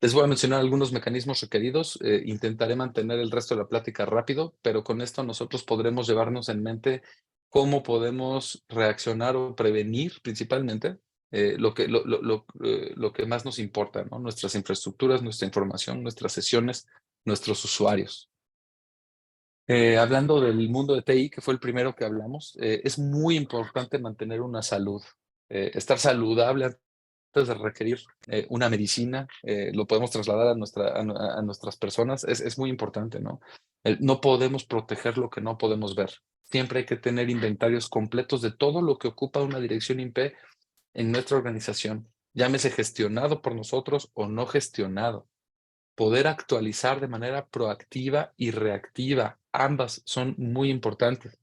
Les voy a mencionar algunos mecanismos requeridos. Intentaré mantener el resto de la plática rápido, pero con esto nosotros podremos llevarnos en mente cómo podemos reaccionar o prevenir principalmente lo que más nos importa, ¿no? Nuestras infraestructuras, nuestra información, nuestras sesiones, nuestros usuarios. Hablando del mundo de TI, que fue el primero que hablamos, es muy importante mantener una salud, estar saludable antes de requerir una medicina, lo podemos trasladar a nuestras personas, es muy importante, ¿no? No podemos proteger lo que no podemos ver. Siempre hay que tener inventarios completos de todo lo que ocupa una dirección IP en nuestra organización, llámese gestionado por nosotros o no gestionado. Poder actualizar de manera proactiva y reactiva, ambas son muy importantes.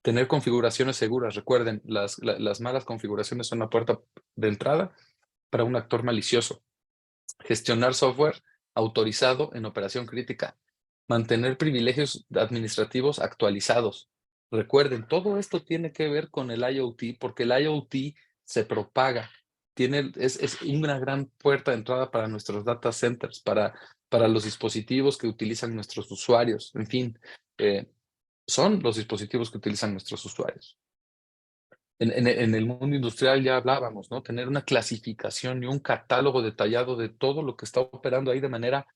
Tener configuraciones seguras, recuerden, las malas configuraciones son la puerta de entrada para un actor malicioso. Gestionar software autorizado en operación crítica. Mantener privilegios administrativos actualizados. Recuerden, todo esto tiene que ver con el IoT porque el IoT se propaga. Es una gran puerta de entrada para nuestros data centers, para los dispositivos que utilizan nuestros usuarios. En fin, son los dispositivos que utilizan nuestros usuarios. En el mundo industrial ya hablábamos, ¿no? Tener una clasificación y un catálogo detallado de todo lo que está operando ahí de manera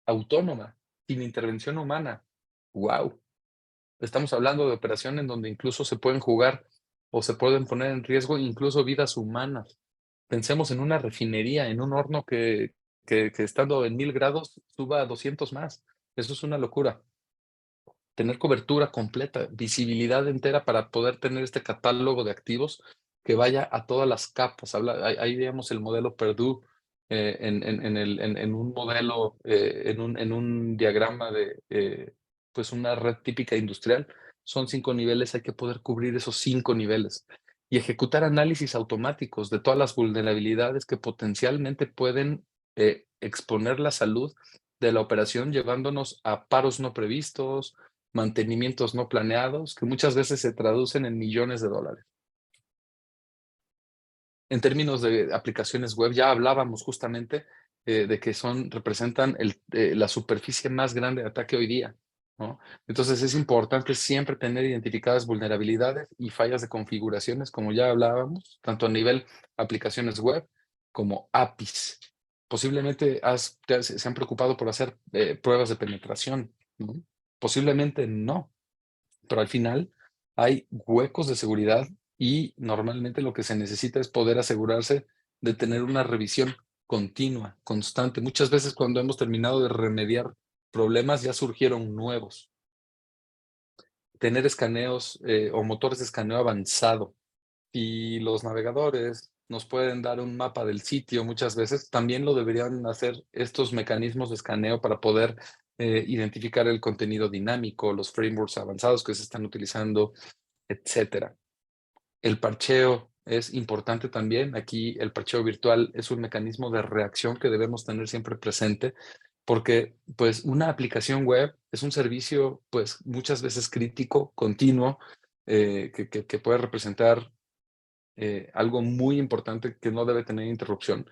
autónoma, sin intervención humana. ¡Wow! Estamos hablando de operación en donde incluso se pueden jugar o se pueden poner en riesgo incluso vidas humanas. Pensemos en una refinería, en un horno que estando en 1000 grados suba a 200 más. Eso es una locura. Tener cobertura completa, visibilidad entera para poder tener este catálogo de activos que vaya a todas las capas. Ahí veíamos el modelo Purdue en un modelo, en un diagrama de pues una red típica industrial. Son 5 niveles, hay que poder cubrir esos 5 niveles y ejecutar análisis automáticos de todas las vulnerabilidades que potencialmente pueden exponer la salud de la operación, llevándonos a paros no previstos, mantenimientos no planeados, que muchas veces se traducen en millones de dólares. En términos de aplicaciones web, ya hablábamos justamente de que representan la superficie más grande de ataque hoy día, ¿no? Entonces es importante siempre tener identificadas vulnerabilidades y fallas de configuraciones, como ya hablábamos, tanto a nivel aplicaciones web como APIs. Posiblemente se han preocupado por hacer pruebas de penetración, ¿no? Posiblemente no, pero al final hay huecos de seguridad y normalmente lo que se necesita es poder asegurarse de tener una revisión continua, constante. Muchas veces cuando hemos terminado de remediar problemas ya surgieron nuevos. Tener escaneos o motores de escaneo avanzado y los navegadores nos pueden dar un mapa del sitio muchas veces, también lo deberían hacer estos mecanismos de escaneo para poder identificar el contenido dinámico, los frameworks avanzados que se están utilizando, etcétera. El parcheo es importante también. Aquí el parcheo virtual es un mecanismo de reacción que debemos tener siempre presente, porque pues una aplicación web es un servicio pues muchas veces crítico, continuo, que puede representar algo muy importante que no debe tener interrupción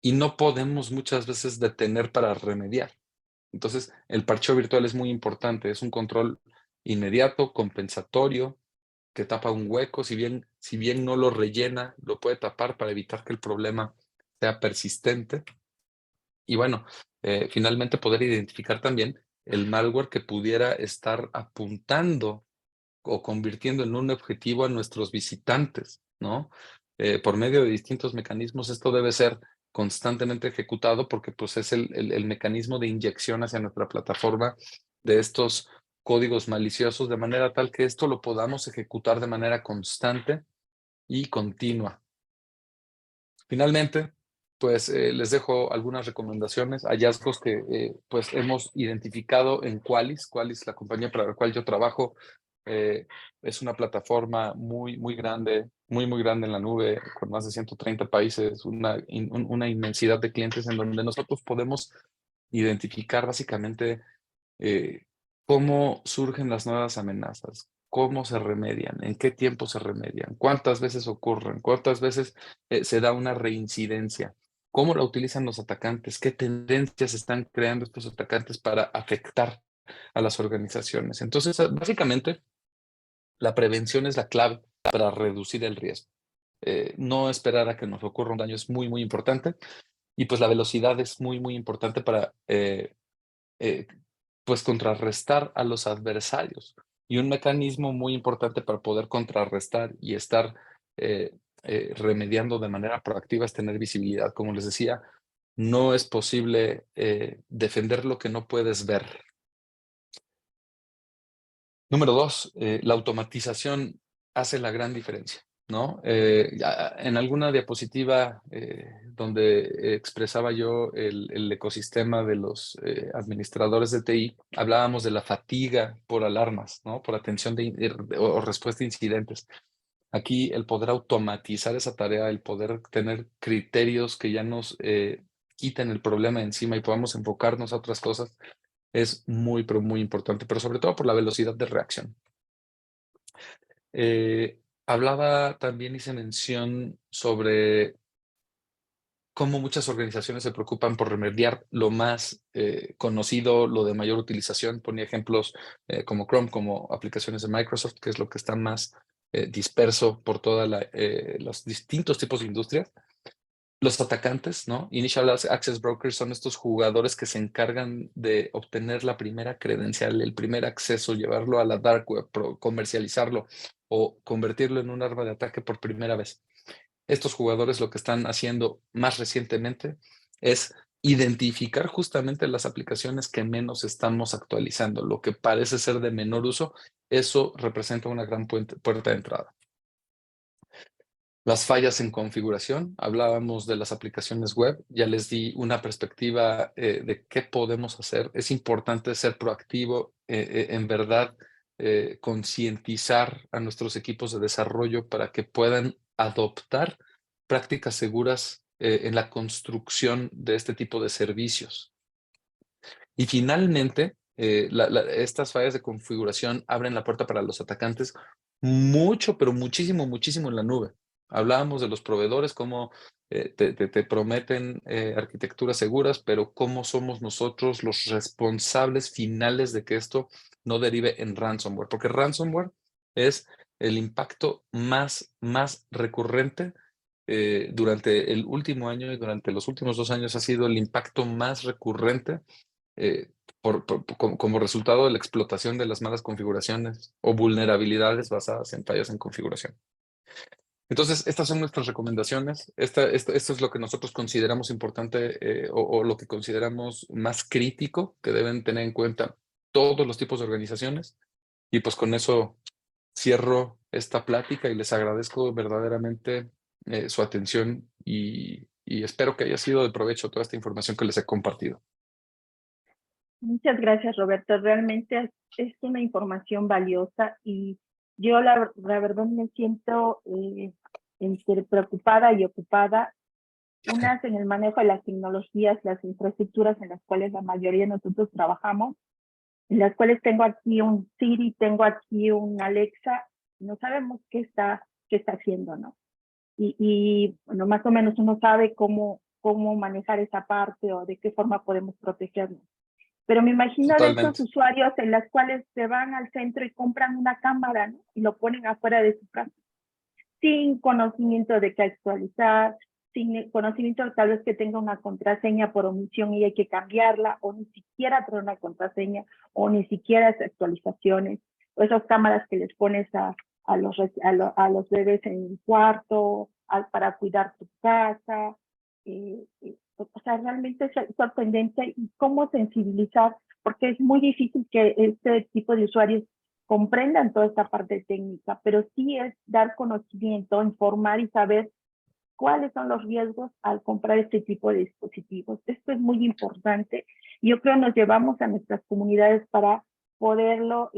y no podemos muchas veces detener para remediar. Entonces, el parcheo virtual es muy importante, es un control inmediato, compensatorio, que tapa un hueco, si bien no lo rellena, lo puede tapar para evitar que el problema sea persistente. Y bueno, finalmente poder identificar también el malware que pudiera estar apuntando o convirtiendo en un objetivo a nuestros visitantes, ¿no? Por medio de distintos mecanismos, esto debe ser constantemente ejecutado porque pues es el mecanismo de inyección hacia nuestra plataforma de estos códigos maliciosos, de manera tal que esto lo podamos ejecutar de manera constante y continua. Finalmente, pues les dejo algunas recomendaciones, hallazgos que pues hemos identificado en Qualys. Qualys, la compañía para la cual yo trabajo, es una plataforma muy grande, muy grande en la nube, con más de 130 países, una inmensidad de clientes en donde nosotros podemos identificar básicamente cómo surgen las nuevas amenazas, cómo se remedian, en qué tiempo se remedian, cuántas veces ocurren, cuántas veces se da una reincidencia, cómo la utilizan los atacantes, qué tendencias están creando estos atacantes para afectar a las organizaciones. Entonces, básicamente, la prevención es la clave para reducir el riesgo. No esperar a que nos ocurra un daño es muy importante y pues la velocidad es muy importante para eh, pues contrarrestar a los adversarios. Y un mecanismo muy importante para poder contrarrestar y estar remediando de manera proactiva es tener visibilidad. Como les decía, no es posible defender lo que no puedes ver. Número 2, la automatización hace la gran diferencia, ¿no? En alguna diapositiva donde expresaba yo el ecosistema de los administradores de TI, hablábamos de la fatiga por alarmas, ¿no? Por atención o respuesta a incidentes. Aquí el poder automatizar esa tarea, el poder tener criterios que ya nos quiten el problema de encima y podamos enfocarnos a otras cosas, es pero muy importante, pero sobre todo por la velocidad de reacción. Hablaba también, hice mención sobre cómo muchas organizaciones se preocupan por remediar lo más conocido, lo de mayor utilización. Ponía ejemplos como Chrome, como aplicaciones de Microsoft, que es lo que está más disperso por todos los distintos tipos de industrias. Los atacantes, ¿no? Initial Access Brokers son estos jugadores que se encargan de obtener la primera credencial, el primer acceso, llevarlo a la dark web, comercializarlo o convertirlo en un arma de ataque por primera vez. Estos jugadores lo que están haciendo más recientemente es identificar justamente las aplicaciones que menos estamos actualizando, lo que parece ser de menor uso, eso representa una gran puerta de entrada. Las fallas en configuración, hablábamos de las aplicaciones web, ya les di una perspectiva de qué podemos hacer. Es importante ser proactivo, en verdad, concientizar a nuestros equipos de desarrollo para que puedan adoptar prácticas seguras en la construcción de este tipo de servicios. Y finalmente, estas fallas de configuración abren la puerta para los atacantes mucho, pero muchísimo, muchísimo en la nube. Hablábamos de los proveedores, cómo te prometen arquitecturas seguras, pero cómo somos nosotros los responsables finales de que esto no derive en ransomware, porque ransomware es el impacto más recurrente durante el último año y durante los últimos 2 años ha sido el impacto más recurrente eh, como resultado de la explotación de las malas configuraciones o vulnerabilidades basadas en fallas en configuración. Entonces, estas son nuestras recomendaciones. Esto es lo que nosotros consideramos importante o lo que consideramos más crítico que deben tener en cuenta todos los tipos de organizaciones. Y pues con eso cierro esta plática y les agradezco verdaderamente su atención y espero que haya sido de provecho toda esta información que les he compartido. Muchas gracias, Roberto. Realmente es una información valiosa y yo la verdad me siento entre preocupada y ocupada, unas en el manejo de las tecnologías, las infraestructuras en las cuales la mayoría de nosotros trabajamos, en las cuales tengo aquí un Siri, tengo aquí un Alexa, no sabemos qué está haciendo, ¿no? Y bueno, más o menos uno sabe cómo manejar esa parte o de qué forma podemos protegernos. Pero me imagino de esos Totalmente. usuarios en las cuales se van al centro y compran una cámara, ¿no? Y lo ponen afuera de su casa, sin conocimiento de qué actualizar, sin conocimiento tal vez que tenga una contraseña por omisión y hay que cambiarla, o ni siquiera trae una contraseña, o ni siquiera hace actualizaciones, o esas cámaras que les pones a los bebés en el cuarto, para cuidar tu casa. O sea, realmente es sorprendente y cómo sensibilizar, porque es muy difícil que este tipo de usuarios comprendan toda esta parte técnica, pero sí es dar conocimiento, informar y saber cuáles son los riesgos al comprar este tipo de dispositivos. Esto es muy importante. Yo creo que nos llevamos a nuestras comunidades para poderlo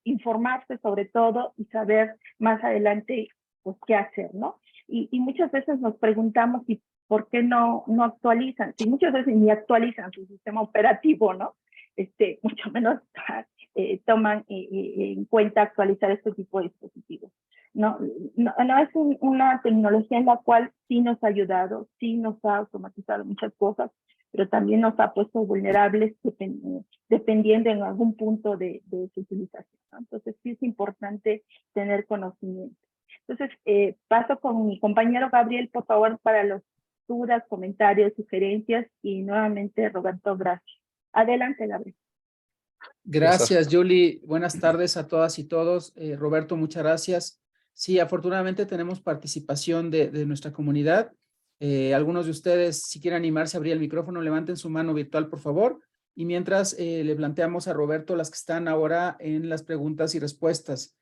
informarse sobre todo y saber más adelante pues qué hacer, ¿no? Y muchas veces nos preguntamos si por qué no actualizan, si muchas veces ni actualizan su sistema operativo, ¿no? Mucho menos toman en cuenta actualizar este tipo de dispositivos. No es una tecnología en la cual sí nos ha ayudado, sí nos ha automatizado muchas cosas, pero también nos ha puesto vulnerables dependiendo en algún punto de su utilización, ¿no? Entonces sí es importante tener conocimiento. Entonces paso con mi compañero Gabriel, por favor, para las dudas, comentarios, sugerencias y nuevamente Roberto, gracias. Adelante, Gabriel. Gracias, Julie. Buenas tardes a todas y todos. Roberto, muchas gracias. Sí, afortunadamente tenemos participación de nuestra comunidad. Algunos de ustedes, si quieren animarse a abrir el micrófono, levanten su mano virtual, por favor. Y mientras le planteamos a Roberto las que están ahora en las preguntas y respuestas.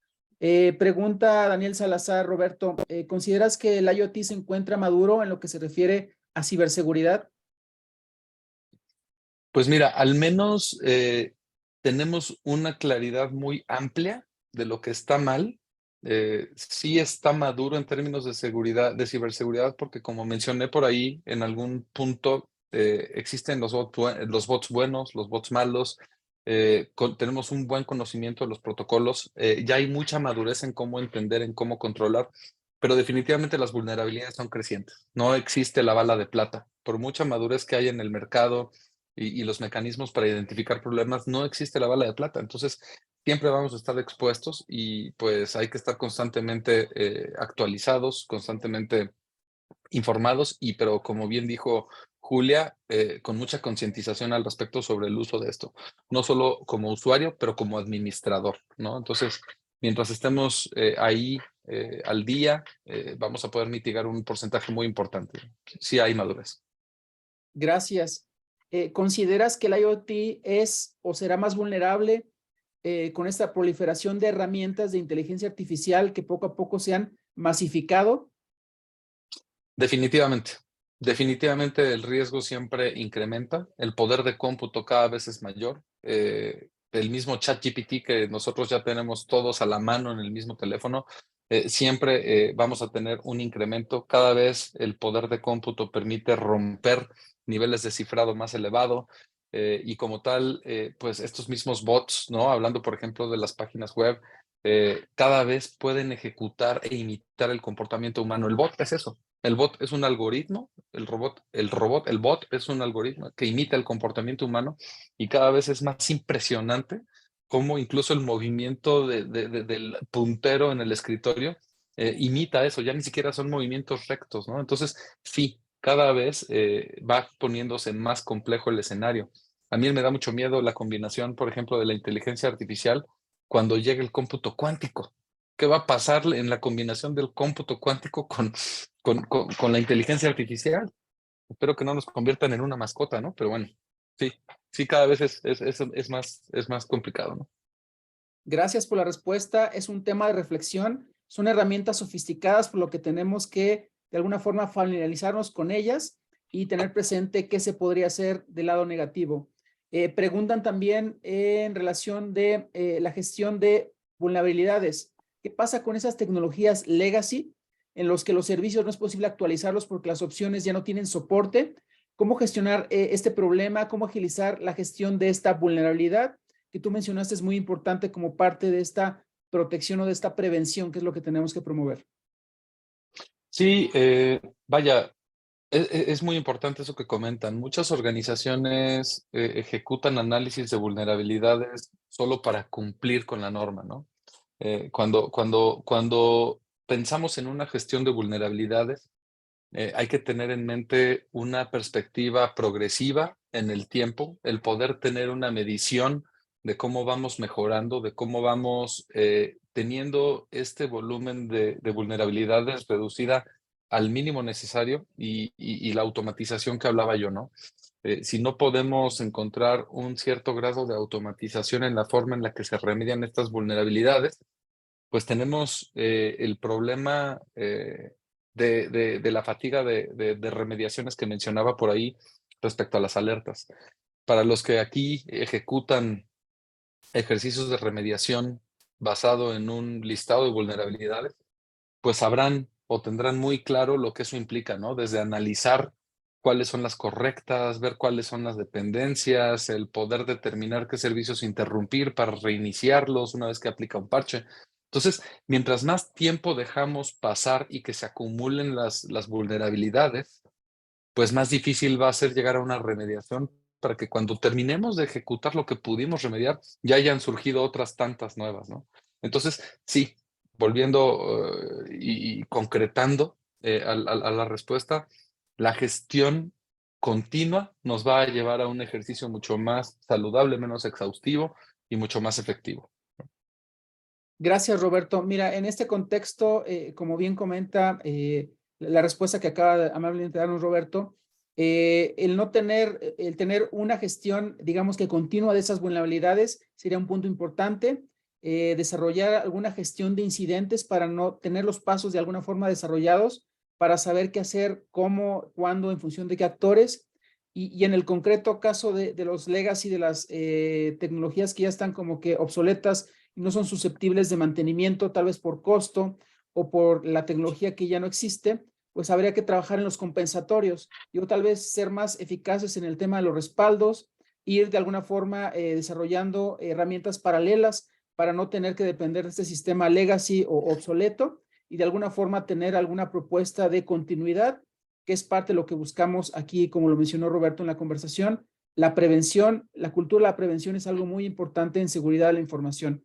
Pregunta Daniel Salazar, Roberto, ¿consideras que el IoT se encuentra maduro en lo que se refiere a ciberseguridad? Pues mira, al menos tenemos una claridad muy amplia de lo que está mal. Sí está maduro en términos de seguridad, de ciberseguridad, porque como mencioné por ahí, en algún punto existen los bots buenos, los bots malos. Tenemos un buen conocimiento de los protocolos. Ya hay mucha madurez en cómo entender, en cómo controlar, pero definitivamente las vulnerabilidades son crecientes. No existe la bala de plata. Por mucha madurez que hay en el mercado y los mecanismos para identificar problemas, no existe la bala de plata. Entonces, siempre vamos a estar expuestos y pues hay que estar constantemente actualizados, constantemente informados, pero como bien dijo Julia, con mucha concientización al respecto sobre el uso de esto, no solo como usuario, pero como administrador, ¿no? Entonces, mientras estemos ahí al día, vamos a poder mitigar un porcentaje muy importante. Sí hay madurez. Gracias. ¿Consideras que el IoT es o será más vulnerable con esta proliferación de herramientas de inteligencia artificial que poco a poco se han masificado? Definitivamente. Definitivamente el riesgo siempre incrementa, el poder de cómputo cada vez es mayor. El mismo ChatGPT que nosotros ya tenemos todos a la mano en el mismo teléfono, siempre vamos a tener un incremento. Cada vez el poder de cómputo permite romper niveles de cifrado más elevado. y como tal, pues estos mismos bots, ¿no? Hablando, por ejemplo, de las páginas web, cada vez pueden ejecutar e imitar el comportamiento humano. El bot es eso. El bot es un algoritmo, el bot es un algoritmo que imita el comportamiento humano y cada vez es más impresionante cómo incluso el movimiento del puntero en el escritorio imita eso, ya ni siquiera son movimientos rectos, ¿no? Entonces, sí, cada vez va poniéndose más complejo el escenario. A mí me da mucho miedo la combinación, por ejemplo, de la inteligencia artificial cuando llegue el cómputo cuántico. ¿Qué va a pasar en la combinación del cómputo cuántico con la inteligencia artificial? Espero que no nos conviertan en una mascota, ¿no? Pero bueno, sí, cada vez es más complicado, ¿no? Gracias por la respuesta. Es un tema de reflexión. Son herramientas sofisticadas, por lo que tenemos que, de alguna forma, familiarizarnos con ellas y tener presente qué se podría hacer del lado negativo. Preguntan también en relación de la gestión de vulnerabilidades. ¿Qué pasa con esas tecnologías legacy en los que los servicios no es posible actualizarlos porque las opciones ya no tienen soporte? ¿Cómo gestionar este problema? ¿Cómo agilizar la gestión de esta vulnerabilidad que tú mencionaste es muy importante como parte de esta protección o de esta prevención, que es lo que tenemos que promover? Sí, vaya, es muy importante eso que comentan. Muchas organizaciones ejecutan análisis de vulnerabilidades solo para cumplir con la norma, ¿no? Cuando pensamos en una gestión de vulnerabilidades, hay que tener en mente una perspectiva progresiva en el tiempo, el poder tener una medición de cómo vamos mejorando, de cómo vamos teniendo este volumen de vulnerabilidades reducida al mínimo necesario y la automatización que hablaba yo, ¿no? Si no podemos encontrar un cierto grado de automatización en la forma en la que se remedian estas vulnerabilidades, pues tenemos el problema de la fatiga de remediaciones que mencionaba por ahí respecto a las alertas. Para los que aquí ejecutan ejercicios de remediación basado en un listado de vulnerabilidades, pues sabrán o tendrán muy claro lo que eso implica, ¿no? Desde analizar cuáles son las correctas, ver cuáles son las dependencias, el poder determinar qué servicios interrumpir para reiniciarlos una vez que aplica un parche. Entonces, mientras más tiempo dejamos pasar y que se acumulen las vulnerabilidades, pues más difícil va a ser llegar a una remediación para que cuando terminemos de ejecutar lo que pudimos remediar, ya hayan surgido otras tantas nuevas, ¿no? Entonces, sí, volviendo y concretando a la respuesta, la gestión continua nos va a llevar a un ejercicio mucho más saludable, menos exhaustivo y mucho más efectivo. Gracias, Roberto. Mira, en este contexto, como bien comenta la respuesta que acaba de amablemente darnos Roberto, el tener una gestión, digamos que continua de esas vulnerabilidades sería un punto importante. Desarrollar alguna gestión de incidentes para no tener los pasos de alguna forma desarrollados, para saber qué hacer, cómo, cuándo, en función de qué actores. Y en el concreto caso de los legacy, de las tecnologías que ya están como que obsoletas, no son susceptibles de mantenimiento, tal vez por costo o por la tecnología que ya no existe, pues habría que trabajar en los compensatorios y o tal vez ser más eficaces en el tema de los respaldos, ir de alguna forma desarrollando herramientas paralelas para no tener que depender de este sistema legacy o obsoleto y de alguna forma tener alguna propuesta de continuidad, que es parte de lo que buscamos aquí, como lo mencionó Roberto en la conversación. La prevención, la cultura de la prevención es algo muy importante en seguridad de la información.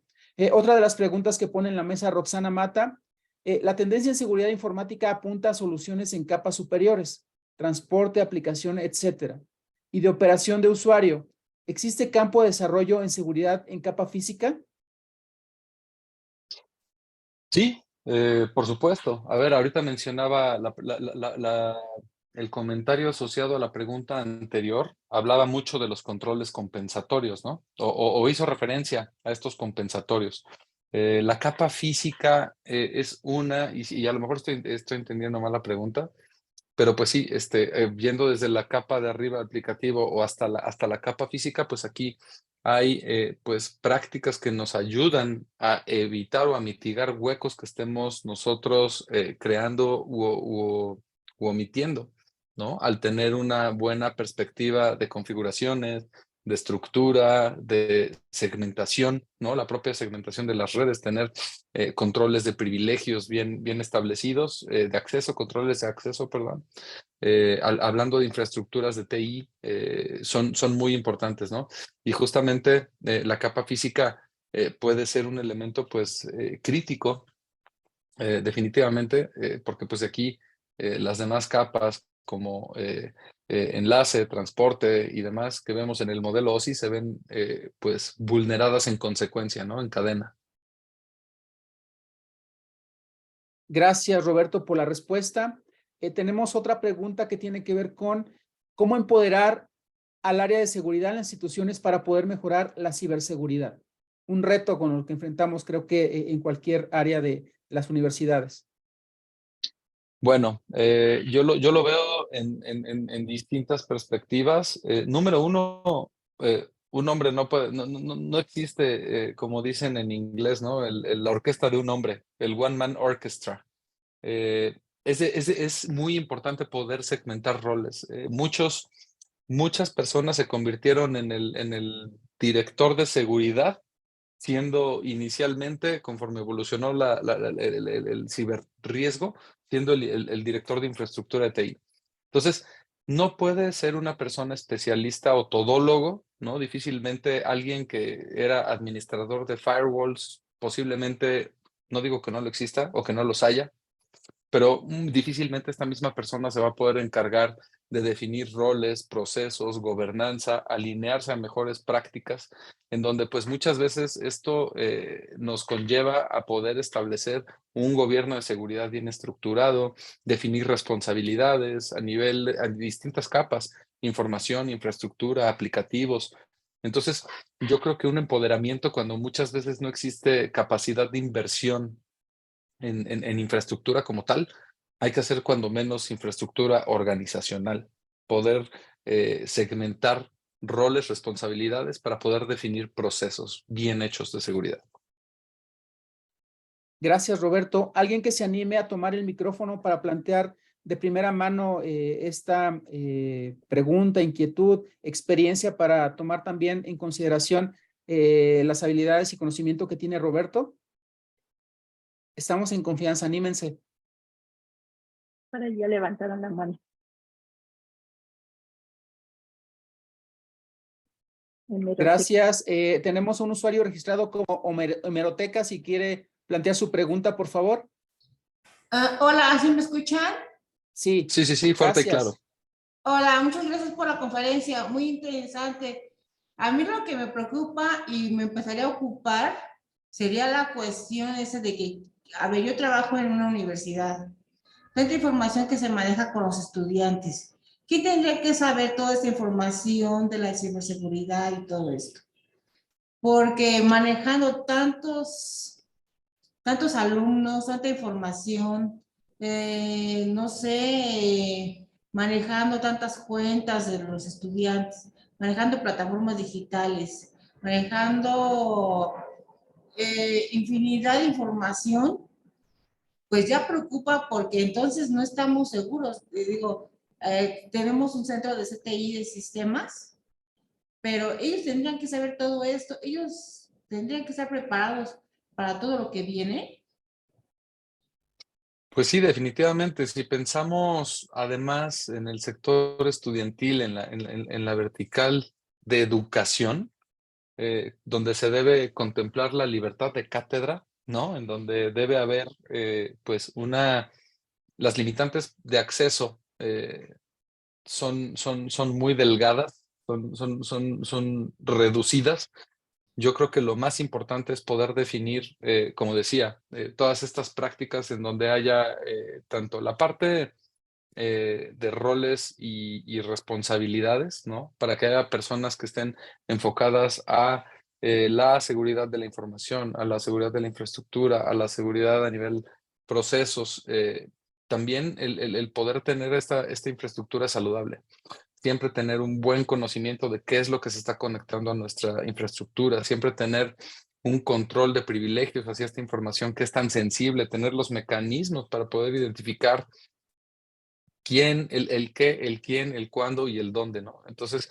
Otra de las preguntas que pone en la mesa Roxana Mata, la tendencia en seguridad informática apunta a soluciones en capas superiores, transporte, aplicación, etcétera, y de operación de usuario. ¿Existe campo de desarrollo en seguridad en capa física? Sí, por supuesto. A ver, ahorita mencionaba el comentario asociado a la pregunta anterior, hablaba mucho de los controles compensatorios, ¿no? O hizo referencia a estos compensatorios. La capa física es una, y a lo mejor estoy entendiendo mal la pregunta, pero pues sí, viendo desde la capa de arriba aplicativo o hasta la capa física, pues aquí hay pues prácticas que nos ayudan a evitar o a mitigar huecos que estemos nosotros creando u omitiendo, ¿no? Al tener una buena perspectiva de configuraciones, de estructura, de segmentación, ¿no? La propia segmentación de las redes, tener controles de privilegios bien establecidos, de acceso, controles de acceso, perdón. Hablando de infraestructuras de TI, son muy importantes, ¿no? Y justamente la capa física puede ser un elemento, pues, crítico, definitivamente, porque pues aquí las demás capas como enlace, transporte y demás que vemos en el modelo OSI se ven pues vulneradas en consecuencia, ¿no? En cadena. Gracias, Roberto, por la respuesta. Tenemos otra pregunta que tiene que ver con cómo empoderar al área de seguridad en las instituciones para poder mejorar la ciberseguridad. Un reto con el que enfrentamos, creo que en cualquier área de las universidades. Bueno, yo lo veo en distintas perspectivas. Número uno, un hombre no puede, no existe, como dicen en inglés, ¿no? La orquesta de un hombre, el one man orchestra. Es muy importante poder segmentar roles. Muchas personas se convirtieron en el director de seguridad, siendo inicialmente, conforme evolucionó el ciberriesgo, siendo el director de infraestructura de TI. Entonces, no puede ser una persona especialista o todólogo, ¿no? Difícilmente alguien que era administrador de firewalls, posiblemente, no digo que no lo exista o que no los haya, pero difícilmente esta misma persona se va a poder encargar de definir roles, procesos, gobernanza, alinearse a mejores prácticas, en donde pues muchas veces esto nos conlleva a poder establecer un gobierno de seguridad bien estructurado, definir responsabilidades a distintas capas, información, infraestructura, aplicativos. Entonces, yo creo que un empoderamiento cuando muchas veces no existe capacidad de inversión en infraestructura como tal, hay que hacer cuando menos infraestructura organizacional, poder segmentar roles, responsabilidades para poder definir procesos bien hechos de seguridad. Gracias, Roberto. ¿Alguien que se anime a tomar el micrófono para plantear de primera mano esta pregunta, inquietud, experiencia para tomar también en consideración las habilidades y conocimiento que tiene Roberto? Estamos en confianza, anímense. Para ya levantaron la mano. Gracias. Tenemos un usuario registrado como Hemeroteca. Si quiere plantear su pregunta, por favor. Hola, ¿sí me escuchan? Sí. Sí, fuerte y claro. Hola, muchas gracias por la conferencia, muy interesante. A mí lo que me preocupa y me empezaría a ocupar sería la cuestión esa de que, a ver, yo trabajo en una universidad, tanta información que se maneja con los estudiantes. ¿Quién tendría que saber toda esta información de la ciberseguridad y todo esto? Porque manejando tantos alumnos, tanta información, no sé, manejando tantas cuentas de los estudiantes, manejando plataformas digitales, manejando infinidad de información, pues ya preocupa porque entonces no estamos seguros. Digo, tenemos un centro de CTI de sistemas, pero ellos tendrían que saber todo esto, ellos tendrían que estar preparados para todo lo que viene. Pues sí, definitivamente. Si pensamos además en el sector estudiantil, en la vertical de educación, donde se debe contemplar la libertad de cátedra, ¿no? En donde debe haber, pues, las limitantes de acceso son muy delgadas, son reducidas. Yo creo que lo más importante es poder definir, como decía, todas estas prácticas en donde haya tanto la parte de roles y responsabilidades, ¿no? Para que haya personas que estén enfocadas a la seguridad de la información, a la seguridad de la infraestructura, a la seguridad a nivel procesos. También el poder tener esta infraestructura saludable. Siempre tener un buen conocimiento de qué es lo que se está conectando a nuestra infraestructura, siempre tener un control de privilegios hacia esta información que es tan sensible, tener los mecanismos para poder identificar quién, el qué, el quién, el cuándo y el dónde, ¿no? Entonces,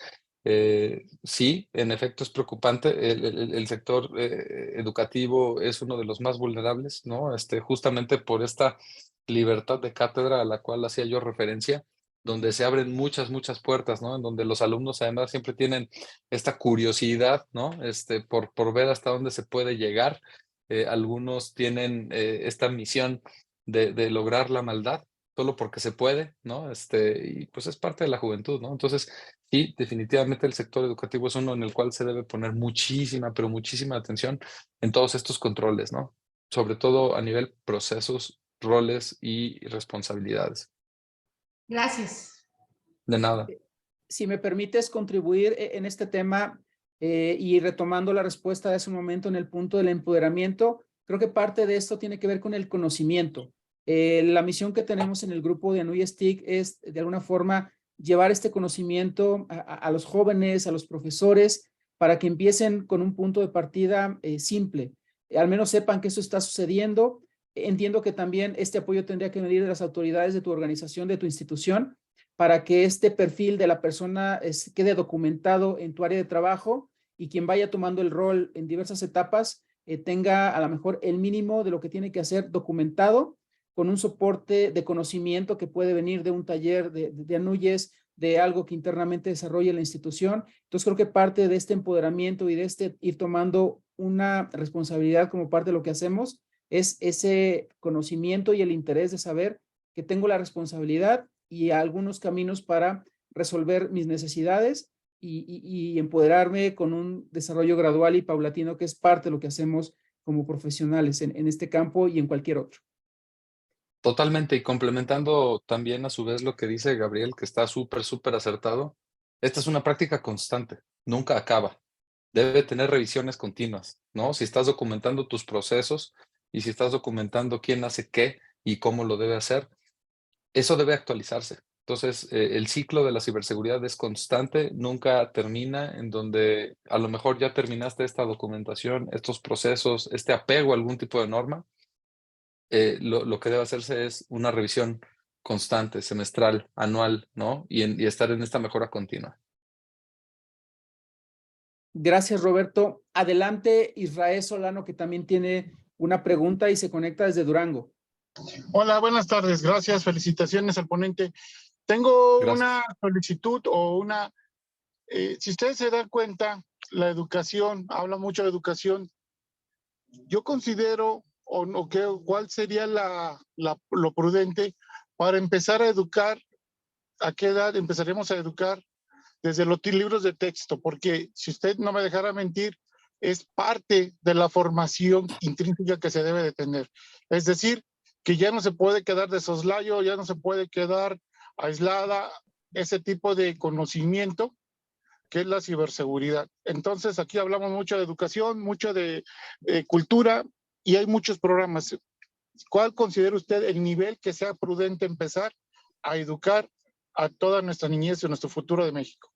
Sí, en efecto es preocupante. El sector educativo es uno de los más vulnerables, ¿no? Justamente por esta libertad de cátedra a la cual hacía yo referencia, donde se abren muchas puertas, ¿no? En donde los alumnos además siempre tienen esta curiosidad, ¿no? Por ver hasta dónde se puede llegar. Algunos tienen esta misión de lograr la maldad solo porque se puede, ¿no? Y pues es parte de la juventud, ¿no? Entonces, sí, definitivamente el sector educativo es uno en el cual se debe poner muchísima, pero muchísima atención en todos estos controles, ¿no? Sobre todo a nivel procesos, roles y responsabilidades. Gracias. De nada. Si me permites contribuir en este tema y retomando la respuesta de ese momento en el punto del empoderamiento, creo que parte de esto tiene que ver con el conocimiento. La misión que tenemos en el grupo de Anuy STIC es, de alguna forma, llevar este conocimiento a los jóvenes, a los profesores, para que empiecen con un punto de partida simple. Al menos sepan que eso está sucediendo. Entiendo que también este apoyo tendría que venir de las autoridades de tu organización, de tu institución, para que este perfil de la persona quede documentado en tu área de trabajo y quien vaya tomando el rol en diversas etapas tenga a lo mejor el mínimo de lo que tiene que hacer documentado con un soporte de conocimiento que puede venir de un taller de Anuyes, de algo que internamente desarrolle la institución. Entonces creo que parte de este empoderamiento y de ir tomando una responsabilidad como parte de lo que hacemos es ese conocimiento y el interés de saber que tengo la responsabilidad y algunos caminos para resolver mis necesidades y empoderarme con un desarrollo gradual y paulatino que es parte de lo que hacemos como profesionales en este campo y en cualquier otro. Totalmente, y complementando también a su vez lo que dice Gabriel, que está súper acertado, esta es una práctica constante, nunca acaba. Debe tener revisiones continuas, ¿no? Si estás documentando tus procesos y si estás documentando quién hace qué y cómo lo debe hacer, eso debe actualizarse. Entonces, el ciclo de la ciberseguridad es constante, nunca termina, en donde a lo mejor ya terminaste esta documentación, estos procesos, este apego a algún tipo de norma. Lo que debe hacerse es una revisión constante, semestral, anual, ¿no? Y estar en esta mejora continua. Gracias, Roberto. Adelante, Israel Solano, que también tiene una pregunta y se conecta desde Durango. Hola, buenas tardes. Gracias. Felicitaciones al ponente. Tengo Gracias. una solicitud o si ustedes se dan cuenta, la educación, habla mucho de educación. Yo considero, ¿cuál sería lo prudente para empezar a educar? ¿A qué edad empezaremos a educar? Desde los libros de texto, porque si usted no me dejara mentir, es parte de la formación intrínseca que se debe de tener. Es decir, que ya no se puede quedar de soslayo, ya no se puede quedar aislada ese tipo de conocimiento que es la ciberseguridad. Entonces, aquí hablamos mucho de educación, mucho de cultura y hay muchos programas. ¿Cuál considera usted el nivel que sea prudente empezar a educar a toda nuestra niñez y nuestro futuro de México?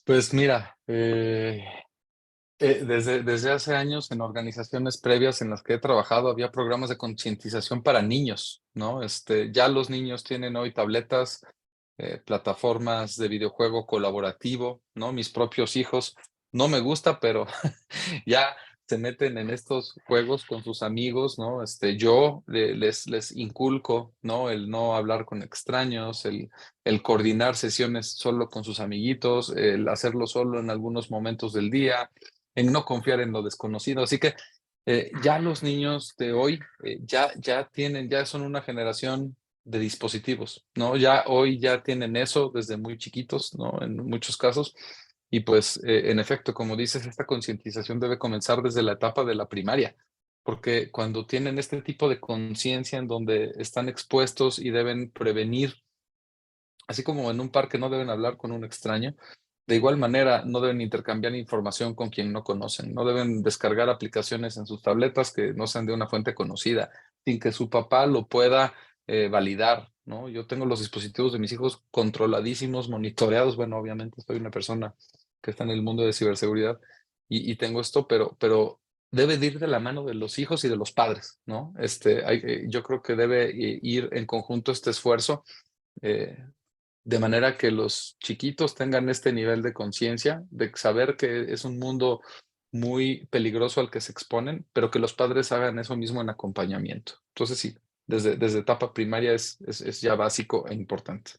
Pues mira, desde hace años en organizaciones previas en las que he trabajado había programas de concientización para niños, ¿no? Ya los niños tienen hoy tabletas, plataformas de videojuego colaborativo, ¿no? Mis propios hijos, no me gusta, pero ya se meten en estos juegos con sus amigos, ¿no? Yo les inculco, ¿no? El no hablar con extraños, el coordinar sesiones solo con sus amiguitos, el hacerlo solo en algunos momentos del día, en no confiar en lo desconocido. Así que ya los niños de hoy ya son una generación de dispositivos, ¿no? Ya hoy ya tienen eso desde muy chiquitos, ¿no? En muchos casos. Y pues, en efecto, como dices, esta concientización debe comenzar desde la etapa de la primaria, porque cuando tienen este tipo de conciencia en donde están expuestos y deben prevenir, así como en un parque no deben hablar con un extraño, de igual manera no deben intercambiar información con quien no conocen, no deben descargar aplicaciones en sus tabletas que no sean de una fuente conocida, sin que su papá lo pueda validar, ¿no? Yo tengo los dispositivos de mis hijos controladísimos, monitoreados. Bueno, obviamente soy una persona que está en el mundo de ciberseguridad y tengo esto, pero debe de ir de la mano de los hijos y de los padres, ¿no? Yo creo que debe ir en conjunto este esfuerzo. de manera que los chiquitos tengan este nivel de conciencia, de saber que es un mundo muy peligroso al que se exponen, pero que los padres hagan eso mismo en acompañamiento. Entonces sí, desde etapa primaria es ya básico e importante.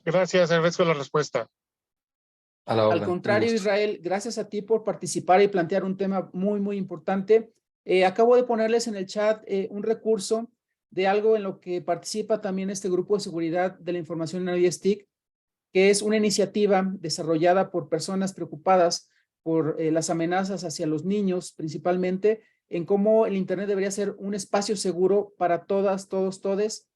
Gracias, agradezco la respuesta. A la Al orden, un contrario, gusto. Israel, gracias a ti por participar y plantear un tema muy, muy importante. Acabo de ponerles en el chat un recurso de algo en lo que participa también este grupo de seguridad de la información en ISTIC, que es una iniciativa desarrollada por personas preocupadas por las amenazas hacia los niños, principalmente, en cómo el Internet debería ser un espacio seguro para todas, todos, todes,